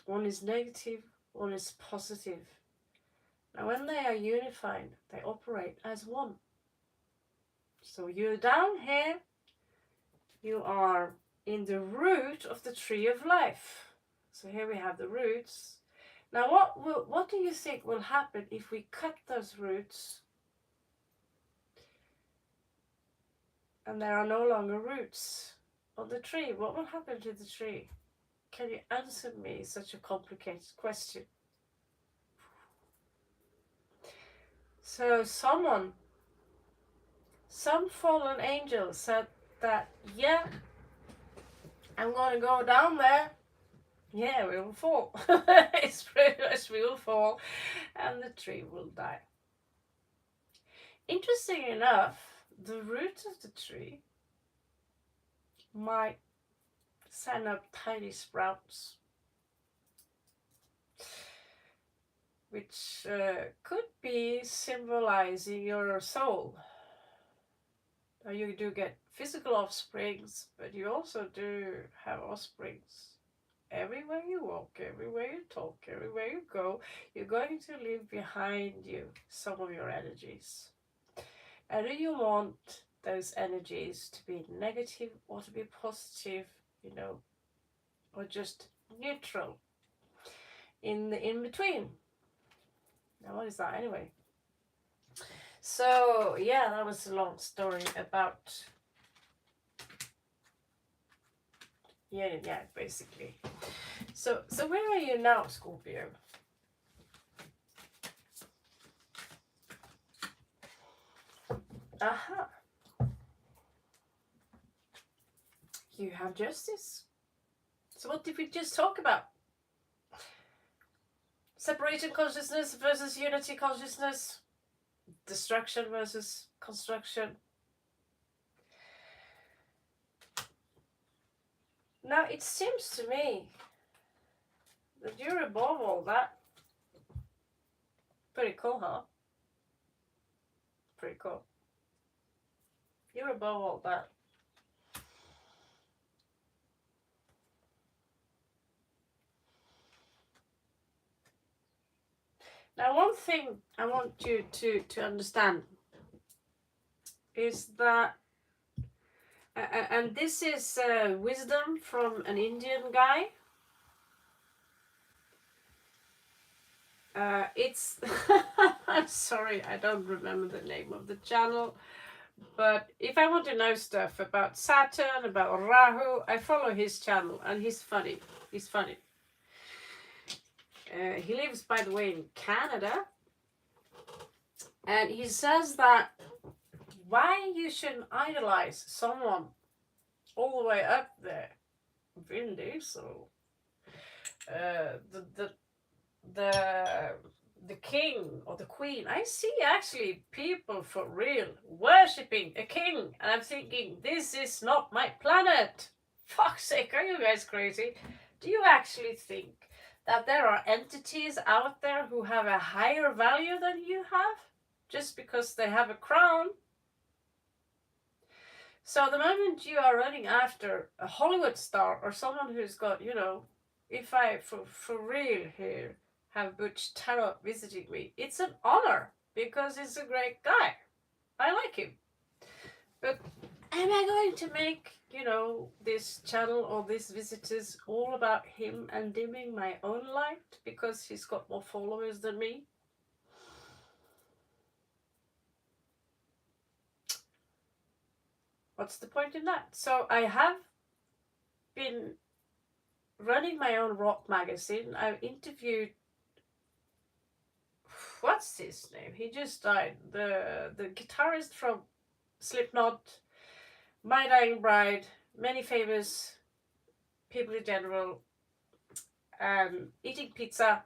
One is negative. One is positive. Now, when they are unified, they operate as one. So you're down here. You are in the root of the tree of life. So here we have the roots. Now, what do you think will happen if we cut those roots and there are no longer roots on the tree? What will happen to the tree? Can you answer me such a complicated question? So some fallen angel said that, yeah, I'm gonna go down there. Yeah, we will fall. It's pretty much we will fall and the tree will die. Interesting enough, the root of the tree might send up tiny sprouts, which could be symbolizing your soul. Now, you do get physical offsprings, but you also do have offsprings. Everywhere you walk, everywhere you talk, everywhere you go, you're going to leave behind you some of your energies. And do you want those energies to be negative or to be positive, you know, or just neutral in the in between? Now, what is that anyway? So yeah, that was a long story about yeah, basically. So where are you now, Scorpio? Aha. You have justice. So what did we just talk about? Separation consciousness versus unity consciousness. Destruction versus construction. Now it seems to me that you're above all that. Pretty cool, huh? Pretty cool. You're above all that. Now, one thing I want you to understand is that, and this is wisdom from an Indian guy. It's, I'm sorry, I don't remember the name of the channel, but if I want to know stuff about Saturn, about Rahu, I follow his channel, and he's funny. He's funny. He lives, by the way, in Canada, and he says that why you shouldn't idolize someone all the way up there, Vin Diesel, the king or the queen. I see actually people for real worshipping a king, and I'm thinking, this is not my planet. Fuck's sake, are you guys crazy? Do you actually think that there are entities out there who have a higher value than you have just because they have a crown? So the moment you are running after a Hollywood star or someone who's got, you know, if I for real here have Butch Tarot visiting me, it's an honor because he's a great guy. I like him. But am I going to make, you know, this channel or these visitors all about him and dimming my own light because he's got more followers than me? What's the point in that? So I have been running my own rock magazine. I've interviewed, what's his name? He just died. The guitarist from Slipknot, My Dying Bride, many famous people in general, eating pizza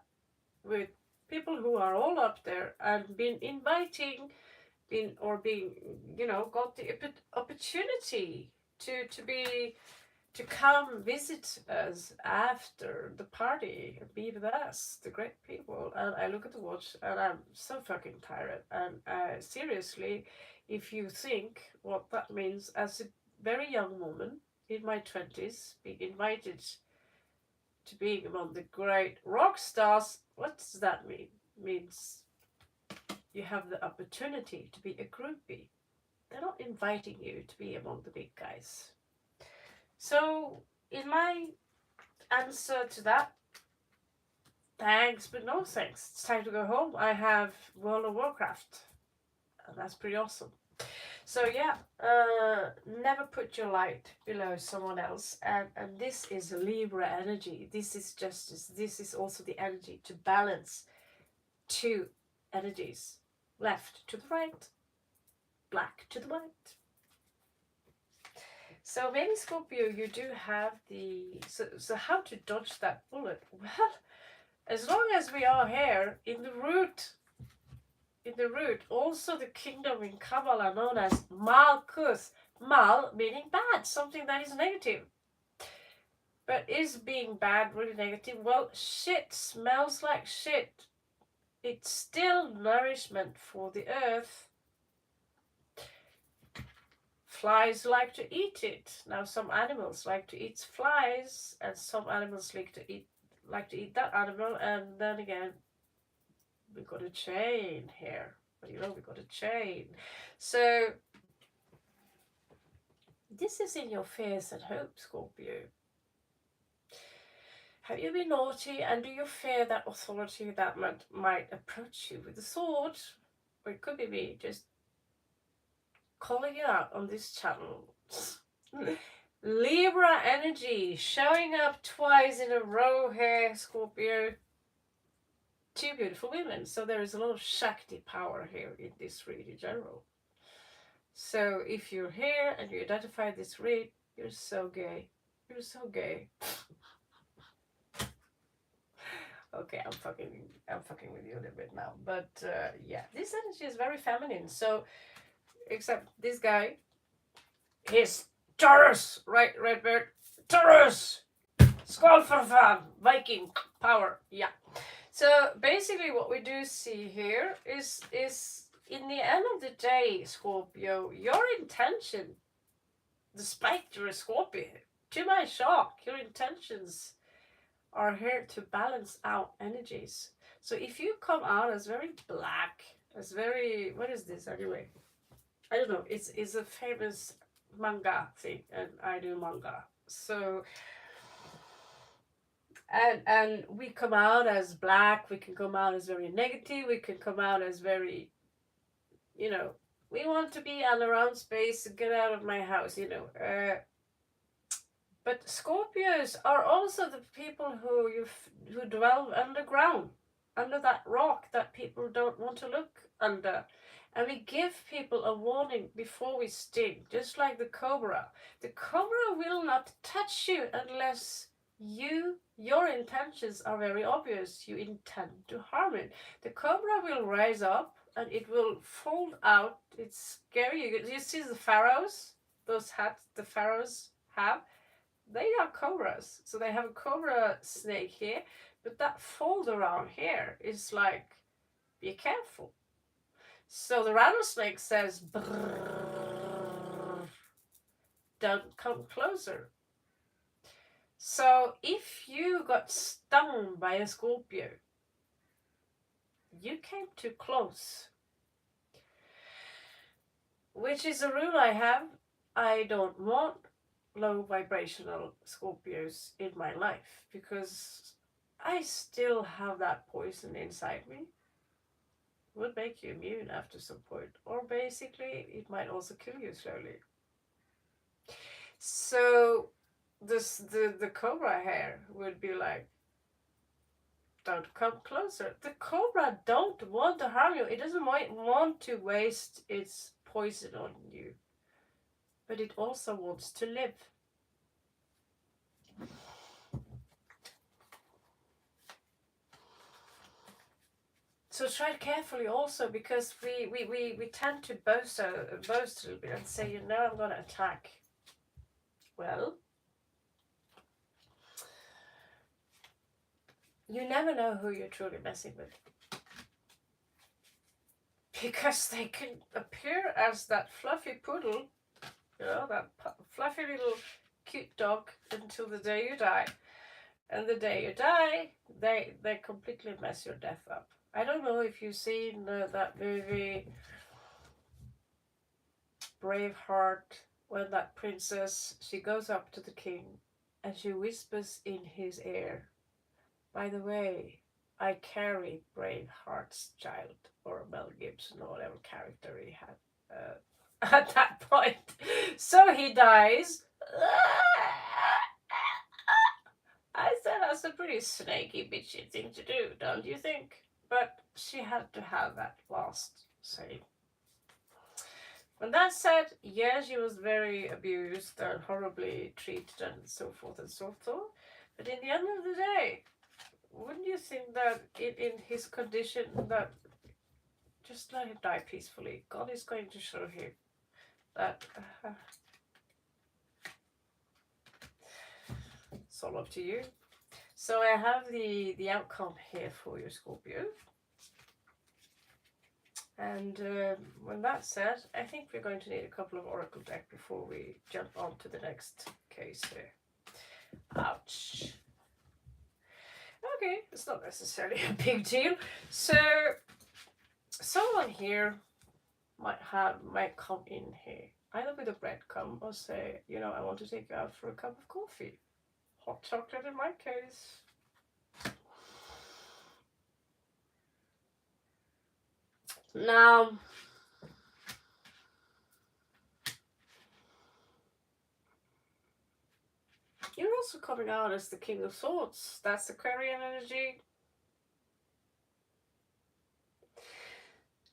with people who are all up there, and been inviting, being, you know, got the opportunity to come visit us after the party and be with us, the great people. And I look at the watch and I'm so fucking tired. And seriously, if you think what that means as a very young woman in my 20s, being invited to being among the great rock stars, what does that mean? It means you have the opportunity to be a groupie. They're not inviting you to be among the big guys. So, in my answer to that, thanks but no thanks. It's time to go home. I have World of Warcraft, and that's pretty awesome. So yeah, never put your light below someone else, and this is Libra energy. This is justice. This is also the energy to balance two energies, left to the right, black to the white. So maybe Scorpio, you do have the... So how to dodge that bullet? Well, as long as we are here in the root, also the kingdom in Kabbalah known as Malkuth. Mal meaning bad, something that is negative. But is being bad really negative? Well, shit smells like shit. It's still nourishment for the earth. Flies like to eat it. Now some animals like to eat flies, and some animals like to eat that animal, and then again we got a chain here. We got a chain. So this is in your fears and hopes, Scorpio. Have you been naughty, and do you fear that authority that might approach you with a sword? Or it could be me just calling you out on this channel. Libra energy showing up twice in a row here, Scorpio. Two beautiful women. So there is a lot of Shakti power here in this read in general. So if you're here and you identify this read, you're so gay. You're so gay. Okay, I'm fucking with you a little bit now. But yeah, this energy is very feminine. So except this guy, he's Taurus, right, Redbird? Taurus! Skål för fan! Viking power, yeah. So basically what we do see here is in the end of the day, Scorpio, your intention, despite you're a Scorpio, to my shock, your intentions are here to balance out energies. So if you come out as very black, as very, what is this anyway? I don't know, it's a famous manga thing, and I do manga. So and we come out as black, we can come out as very negative, we can come out as very, we want to be on our own space, get out of my house, but Scorpios are also the people who dwell underground, under that rock that people don't want to look under. And we give people a warning before we sting, just like the cobra. The cobra will not touch you unless your intentions are very obvious. You intend to harm it. The cobra will rise up and it will fold out. It's scary. You see the pharaohs, those hats the pharaohs have? They are cobras. So they have a cobra snake here, but that fold around here is like, be careful. So the rattlesnake says, brrr, don't come closer. So if you got stung by a Scorpio, you came too close. Which is a rule I have. I don't want low vibrational Scorpios in my life because I still have that poison inside me. Would make you immune after some point, or basically it might also kill you slowly. So the cobra here would be like, don't come closer. The cobra don't want to harm you. It doesn't want to waste its poison on you, but it also wants to live. So tread carefully also, because we tend to boast a little bit and say, I'm going to attack. Well, you never know who you're truly messing with. Because they can appear as that fluffy poodle, that fluffy little cute dog until the day you die. And the day you die, they completely mess your death up. I don't know if you've seen that movie Braveheart, when that princess, she goes up to the king and she whispers in his ear, by the way, I carry Braveheart's child, or Mel Gibson, or whatever character he had at that point. So he dies. I said that's a pretty snaky, bitchy thing to do, don't you think? But she had to have that last say. When that said, yes, she was very abused and horribly treated and so forth and so forth. But in the end of the day, wouldn't you think that in his condition that just let him die peacefully? God is going to show him that it's all up to you. So I have the outcome here for you, Scorpio. And when that's said, I think we're going to need a couple of oracle deck before we jump on to the next case here. Ouch. Okay, it's not necessarily a big deal. So someone here might come in here, either with a breadcrumb or say, you know, I want to take you out for a cup of coffee. Hot chocolate in my case. Now, you're also coming out as the King of Swords. That's Aquarian energy.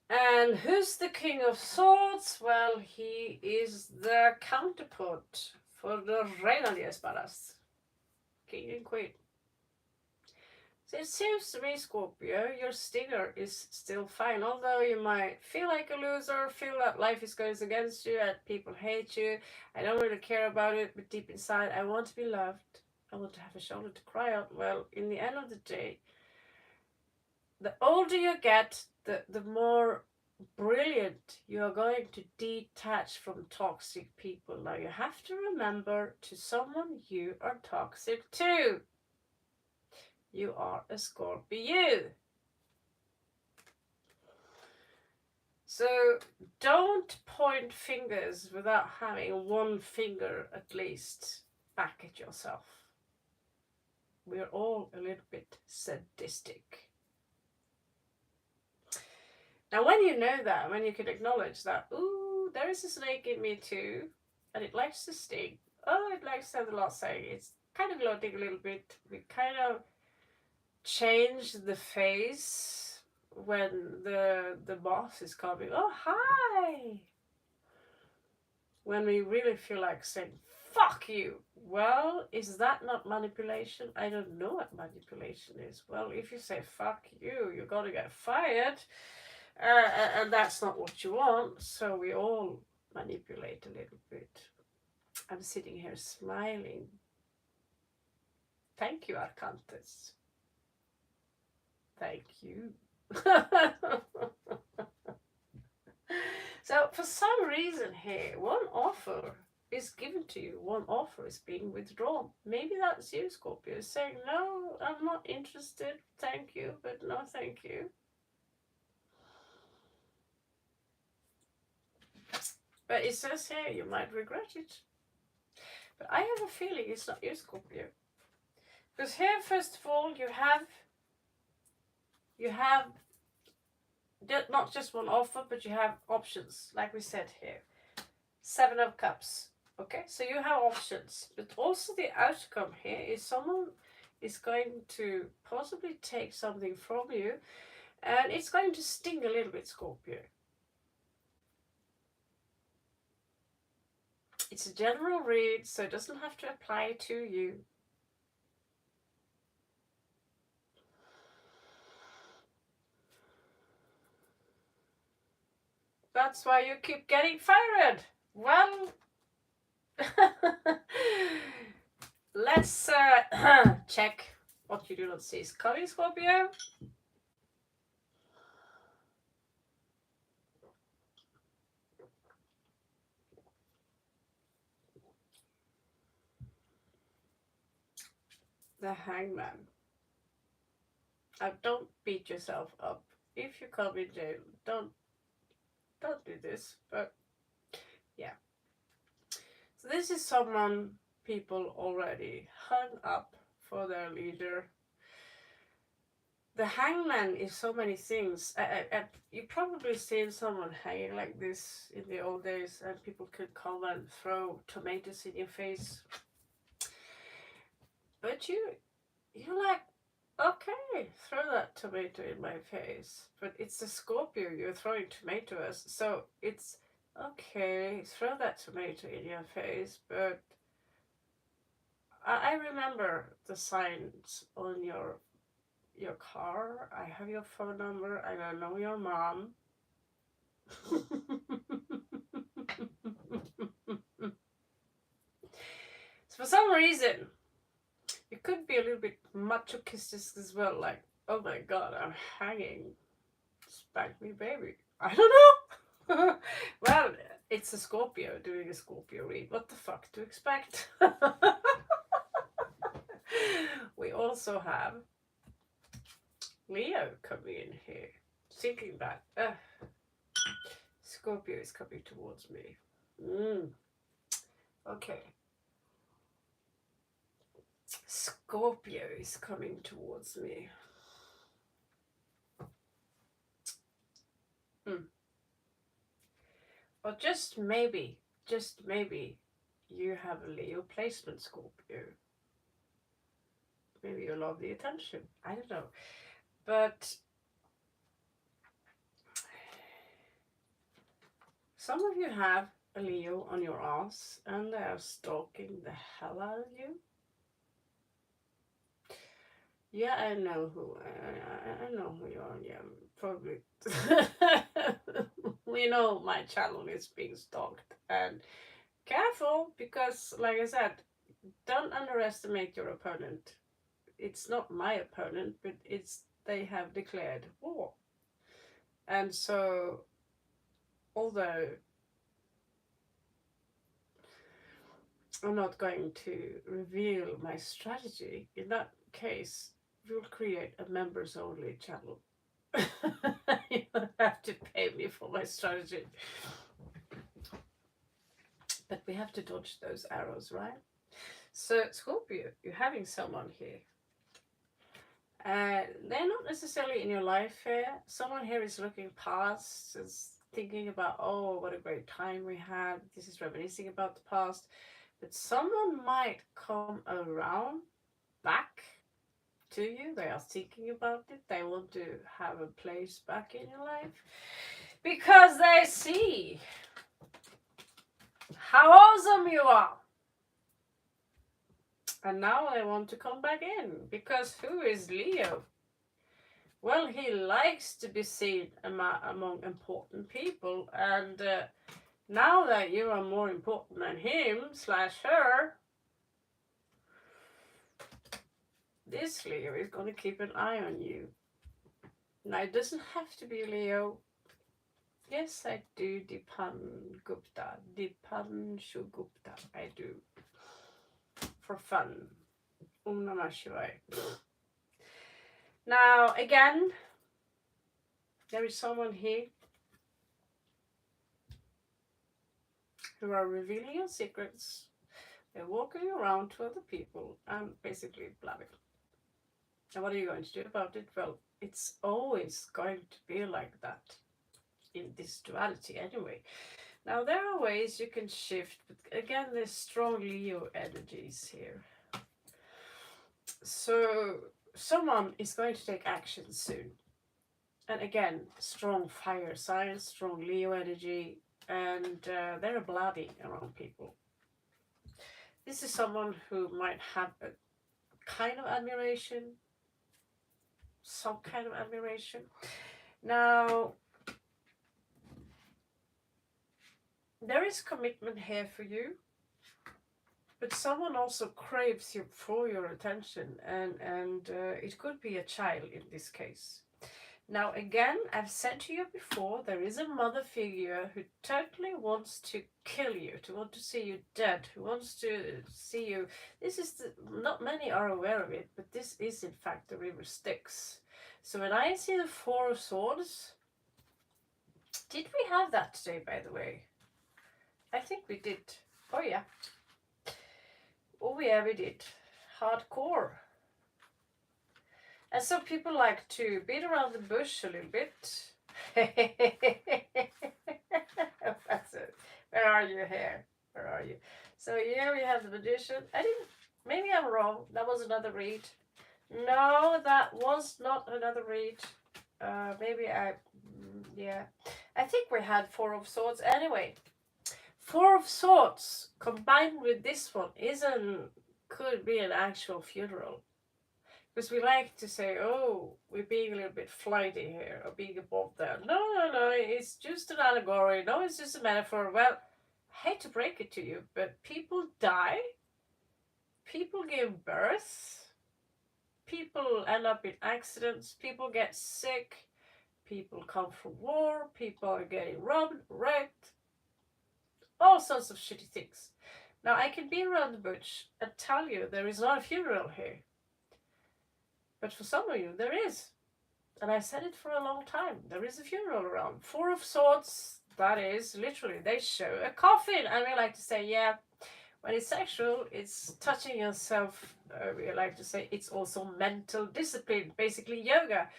And who's the King of Swords? Well, he is the counterpart for the Reina de Espadas. King and Queen. So it seems to me, Scorpio, your stinger is still fine. Although you might feel like a loser, feel that life is going against you, and people hate you. I don't really care about it, but deep inside, I want to be loved. I want to have a shoulder to cry on. Well, in the end of the day, the older you get, the more brilliant you are going to detach from toxic people. Now, you have to remember, to someone, you are toxic too. You are a Scorpio. So don't point fingers without having one finger at least back at yourself. We're all a little bit sadistic. Now when you know that, when you can acknowledge that, ooh, there is a snake in me too, and it likes to sting. Oh, it likes to have the last say. It's kind of gloating a little bit. We kind of change the face when the boss is coming. Oh, hi! When we really feel like saying, fuck you. Well, is that not manipulation? I don't know what manipulation is. Well, if you say fuck you, you're going to get fired. And that's not what you want. So we all manipulate a little bit. I'm sitting here smiling. Thank you, Arcantes. Thank you. So for some reason here, one offer is given to you, one offer is being withdrawn. Maybe that's you, Scorpio, saying, no, I'm not interested, thank you, but no thank you. But it says here, you might regret it. But I have a feeling it's not you, Scorpio. Because here, first of all, you have not just one offer, but you have options, like we said here. 7 of Cups. Okay, so you have options, but also the outcome here is someone is going to possibly take something from you, and it's going to sting a little bit, Scorpio. It's a general read, so it doesn't have to apply to you. That's why you keep getting fired. Well, let's check what you do not see is coming, Scorpio. The Hangman. Don't beat yourself up. If you come in jail, don't do this. But yeah. So this is someone people already hung up for their leader. The Hangman is so many things. You probably seen someone hanging like this in the old days, and people could come and throw tomatoes in your face. But you're like, okay, throw that tomato in my face. But it's a Scorpio you're throwing tomato as, so it's Okay, throw that tomato in your face, but I remember the signs on your car. I have your phone number and I know your mom. So for some reason, you could be a little bit masochistic as well, like, oh my god, I'm hanging. Spank me, baby. I don't know. Well, it's a Scorpio doing a Scorpio read. What the fuck to expect? We also have Leo coming in here, thinking that Scorpio is coming towards me. Okay. Scorpio is coming towards me. Or just maybe, you have a Leo placement, Scorpio. Maybe you love the attention. I don't know. But some of you have a Leo on your ass and they are stalking the hell out of you. Yeah, I know who. I know who you are. Yeah, probably. We know my channel is being stalked. And careful, because, like I said, don't underestimate your opponent. It's not my opponent, but they have declared war. And so, although I'm not going to reveal my strategy, in that case, we'll create a members only channel. You don't have to pay me for my strategy. But we have to dodge those arrows, right? So, Scorpio, you're having someone here. They're not necessarily in your life here. Someone here is looking past, is thinking about, oh, what a great time we had. This is reminiscing about the past. But someone might come around back to you. They are thinking about it. They want to have a place back in your life because they see how awesome you are. And now they want to come back in because who is Leo? Well, he likes to be seen among important people, and now that you are more important than him/her, this Leo is going to keep an eye on you. Now, it doesn't have to be Leo. Yes, I do. Dipan Gupta. Dipanshu Gupta. I do. For fun. Om Namah Shivaya. Now, again, there is someone here who are revealing your secrets. They're walking around to other people and basically blabbing. And what are you going to do about it? Well, it's always going to be like that in this duality anyway. Now, there are ways you can shift, but again, there's strong Leo energies here. So, someone is going to take action soon. And again, strong fire signs, strong Leo energy, and they're blabbing around people. This is someone who might have a kind of admiration, some kind of admiration. Now, there is commitment here for you, but someone also craves you for your attention, and it could be a child in this case. Now, again, I've said to you before, there is a mother figure who totally wants to kill you, to want to see you dead, who wants to see you. This is not many are aware of it, but this is in fact the river Styx. So when I see the Four of Swords, did we have that today, by the way? I think we did. Oh yeah. Oh yeah, we did. Hardcore. And so people like to beat around the bush a little bit. That's it. Where are you here? Where are you? So here we have the Magician. Maybe I'm wrong. That was another read. No, that was not another read. Yeah. I think we had Four of Swords anyway. Four of Swords combined with this one could be an actual funeral. Because we like to say, oh, we're being a little bit flighty here, or being above that. No, no, no, it's just an allegory. No, it's just a metaphor. Well, I hate to break it to you, but people die, people give birth, people end up in accidents, people get sick, people come from war, people are getting robbed, raped, all sorts of shitty things. Now, I can be around the bush and tell you there is not a funeral here. But for some of you, there is. And I said it for a long time. There is a funeral around. Four of Swords, that is, literally, they show a coffin. And we like to say, yeah, when it's sexual, it's touching yourself. We like to say it's also mental discipline, basically yoga.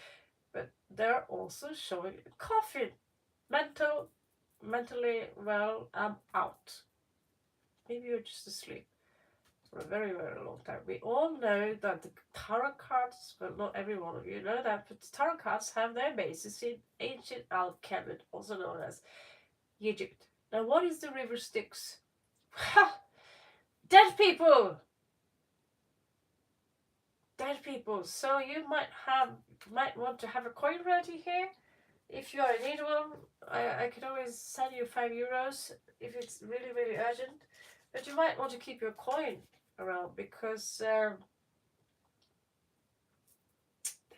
But they're also showing a coffin. Mentally, well, I'm out. Maybe you're just asleep for a very, very long time. We all know that the tarot cards, well, not every one of you know that, but tarot cards have their basis in ancient alchemy, also known as Egypt. Now, what is the river Styx? Dead people! Dead people. So you might want to have a coin ready here. If you are in need of one, I can always send you €5 if it's really, really urgent. But you might want to keep your coin around because there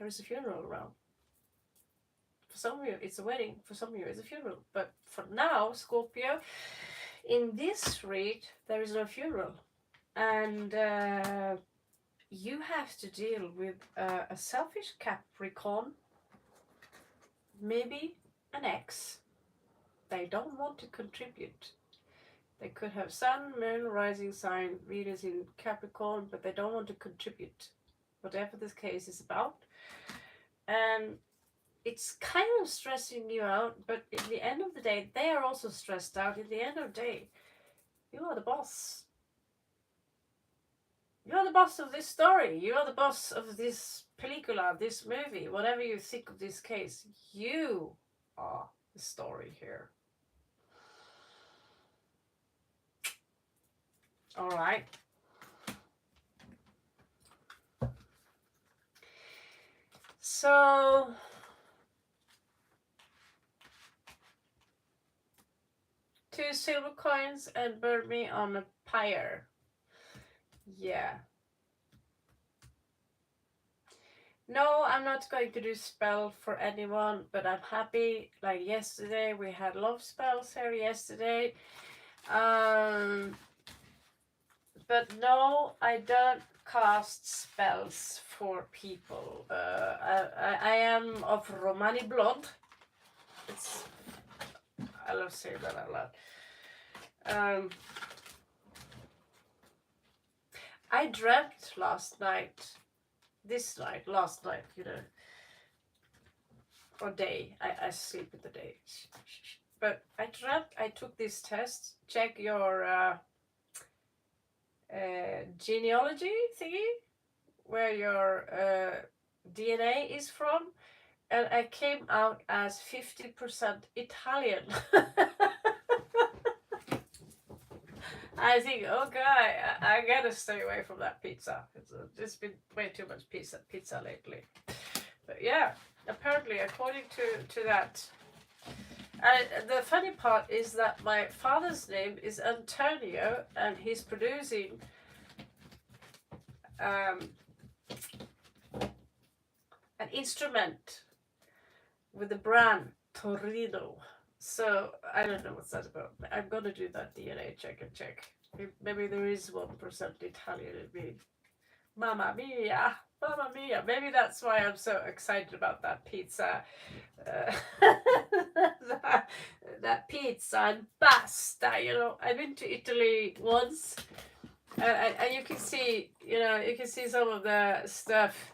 is a funeral around. For some of you, it's a wedding. For some of you, it's a funeral. But for now, Scorpio, in this read, there is no funeral. And you have to deal with a selfish Capricorn, maybe an ex. They don't want to contribute. They could have Sun, Moon, Rising Sign, Venus in Capricorn, but they don't want to contribute, whatever this case is about. And it's kind of stressing you out, but in the end of the day, they are also stressed out. In the end of the day, you are the boss. You are the boss of this story. You are the boss of this película, this movie, whatever you think of this case. You are the story here. All right. So, two silver coins and burn me on a pyre. Yeah. No, I'm not going to do spell for anyone, but I'm happy. Like yesterday, we had love spells here yesterday. But no, I don't cast spells for people. I am of Romani blood. I love saying that out loud. I dreamt last night, you know, or day. I sleep in the day. But I dreamt I took this test, check your genealogy thingy, where your DNA is from, and I came out as 50% Italian. I think, okay, I gotta stay away from that pizza. It's been way too much pizza lately. But yeah, apparently, according to that. The funny part is that my father's name is Antonio, and he's producing an instrument with the brand Torino. So I don't know what's that about. I'm gonna do that DNA check. Maybe there is 1% Italian in me. Mamma mia! Mamma mia! Maybe that's why I'm so excited about that pizza. That pizza and pasta. You know, I've been to Italy once, and you can see, some of the stuff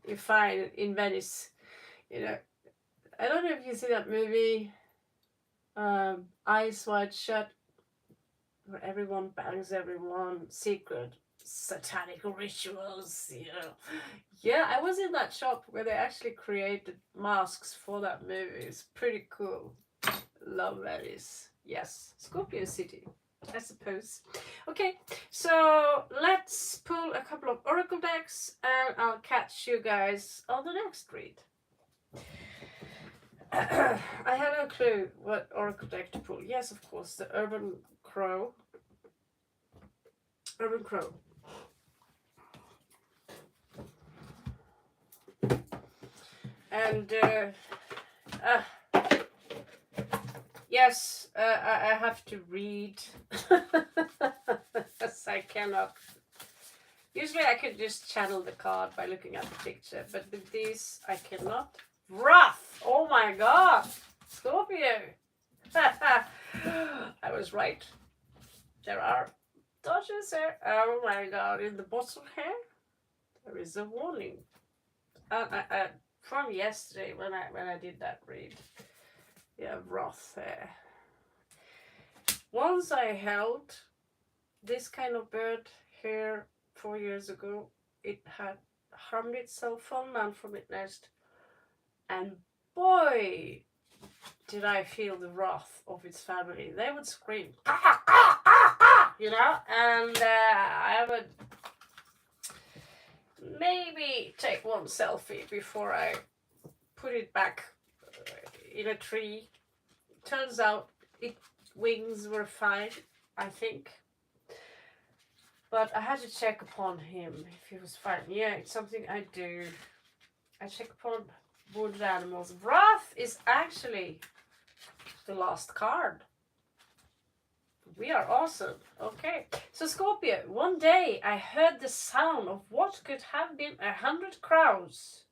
you find in Venice. You know, I don't know if you see that movie, Eyes Wide Shut, where everyone bangs everyone, secret satanic rituals, you know. Yeah, I was in that shop where they actually created masks for that movie. It's pretty cool. Love Venice. Yes, Scorpio City, I suppose. Okay, so let's pull a couple of oracle decks and I'll catch you guys on the next read. I had no clue what oracle deck to pull. Yes, of course, the Urban Crow. Urban Crow. And yes, I have to read. Yes, I cannot. Usually I could just channel the card by looking at the picture, but with these I cannot. Wrath! Oh my god! Scorpio! I was right. There are dodges there. Oh my god, in the bottom here, there is a warning. From yesterday when I did that read. Yeah, wrath there. Once I held this kind of bird here 4 years ago. It had harmed itself, fallen down from its nest, and boy, did I feel the wrath of its family. They would scream, ah, ah, ah, ah, you know, and I would maybe take one selfie before I put it back in a tree. Turns out its wings were fine, I think. But I had to check upon him if he was fine. Yeah, it's something I do. I check upon wounded animals. Wrath is actually the last card. We are awesome. Okay. So Scorpio, one day I heard the sound of what could have been 100 crows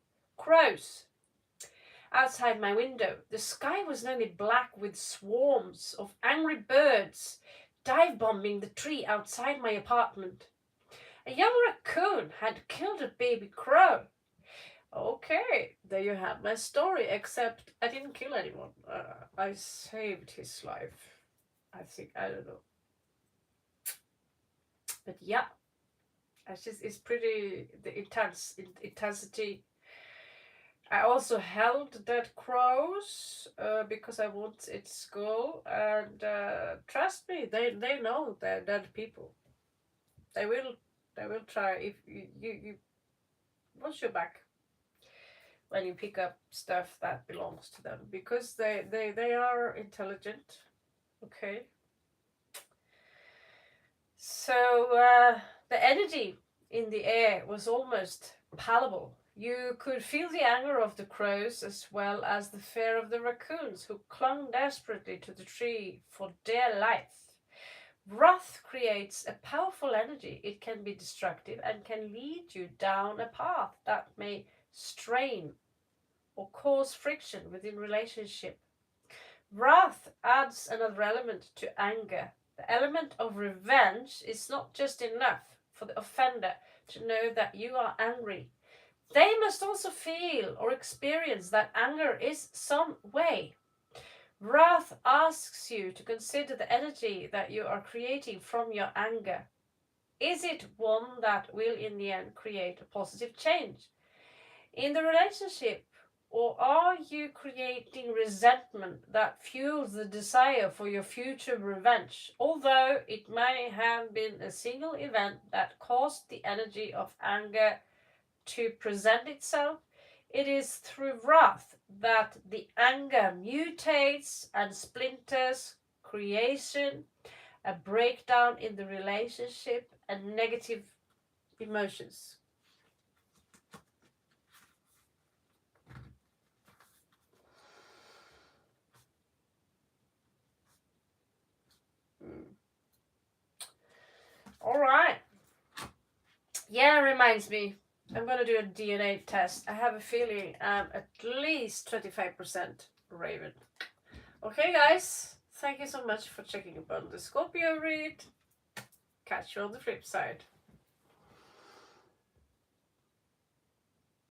outside my window. The sky was nearly black with swarms of angry birds dive-bombing the tree outside my apartment. A young raccoon had killed a baby crow. Okay, there you have my story, except I didn't kill anyone. I saved his life. I think, I don't know. But yeah, it's pretty, the intensity. I also held dead crows because I want its skull, and trust me, they know they're dead people. They will try. If you watch your back when you pick up stuff that belongs to them, because they are intelligent. Okay. So the energy in the air was almost palpable. You could feel the anger of the crows as well as the fear of the raccoons who clung desperately to the tree for dear life. Wrath creates a powerful energy. It can be destructive and can lead you down a path that may strain or cause friction within relationship. Wrath adds another element to anger. The element of revenge is not just enough for the offender to know that you are angry. They must also feel or experience that anger is some way. Wrath asks you to consider the energy that you are creating from your anger. Is it one that will in the end create a positive change in the relationship? Or are you creating resentment that fuels the desire for your future revenge? Although it may have been a single event that caused the energy of anger to present itself, it is through wrath that the anger mutates and splinters, creation, a breakdown in the relationship, and negative emotions. All right. Yeah, reminds me. I'm going to do a DNA test. I have a feeling I'm at least 25% Raven. Okay, guys. Thank you so much for checking upon the Scorpio read. Catch you on the flip side.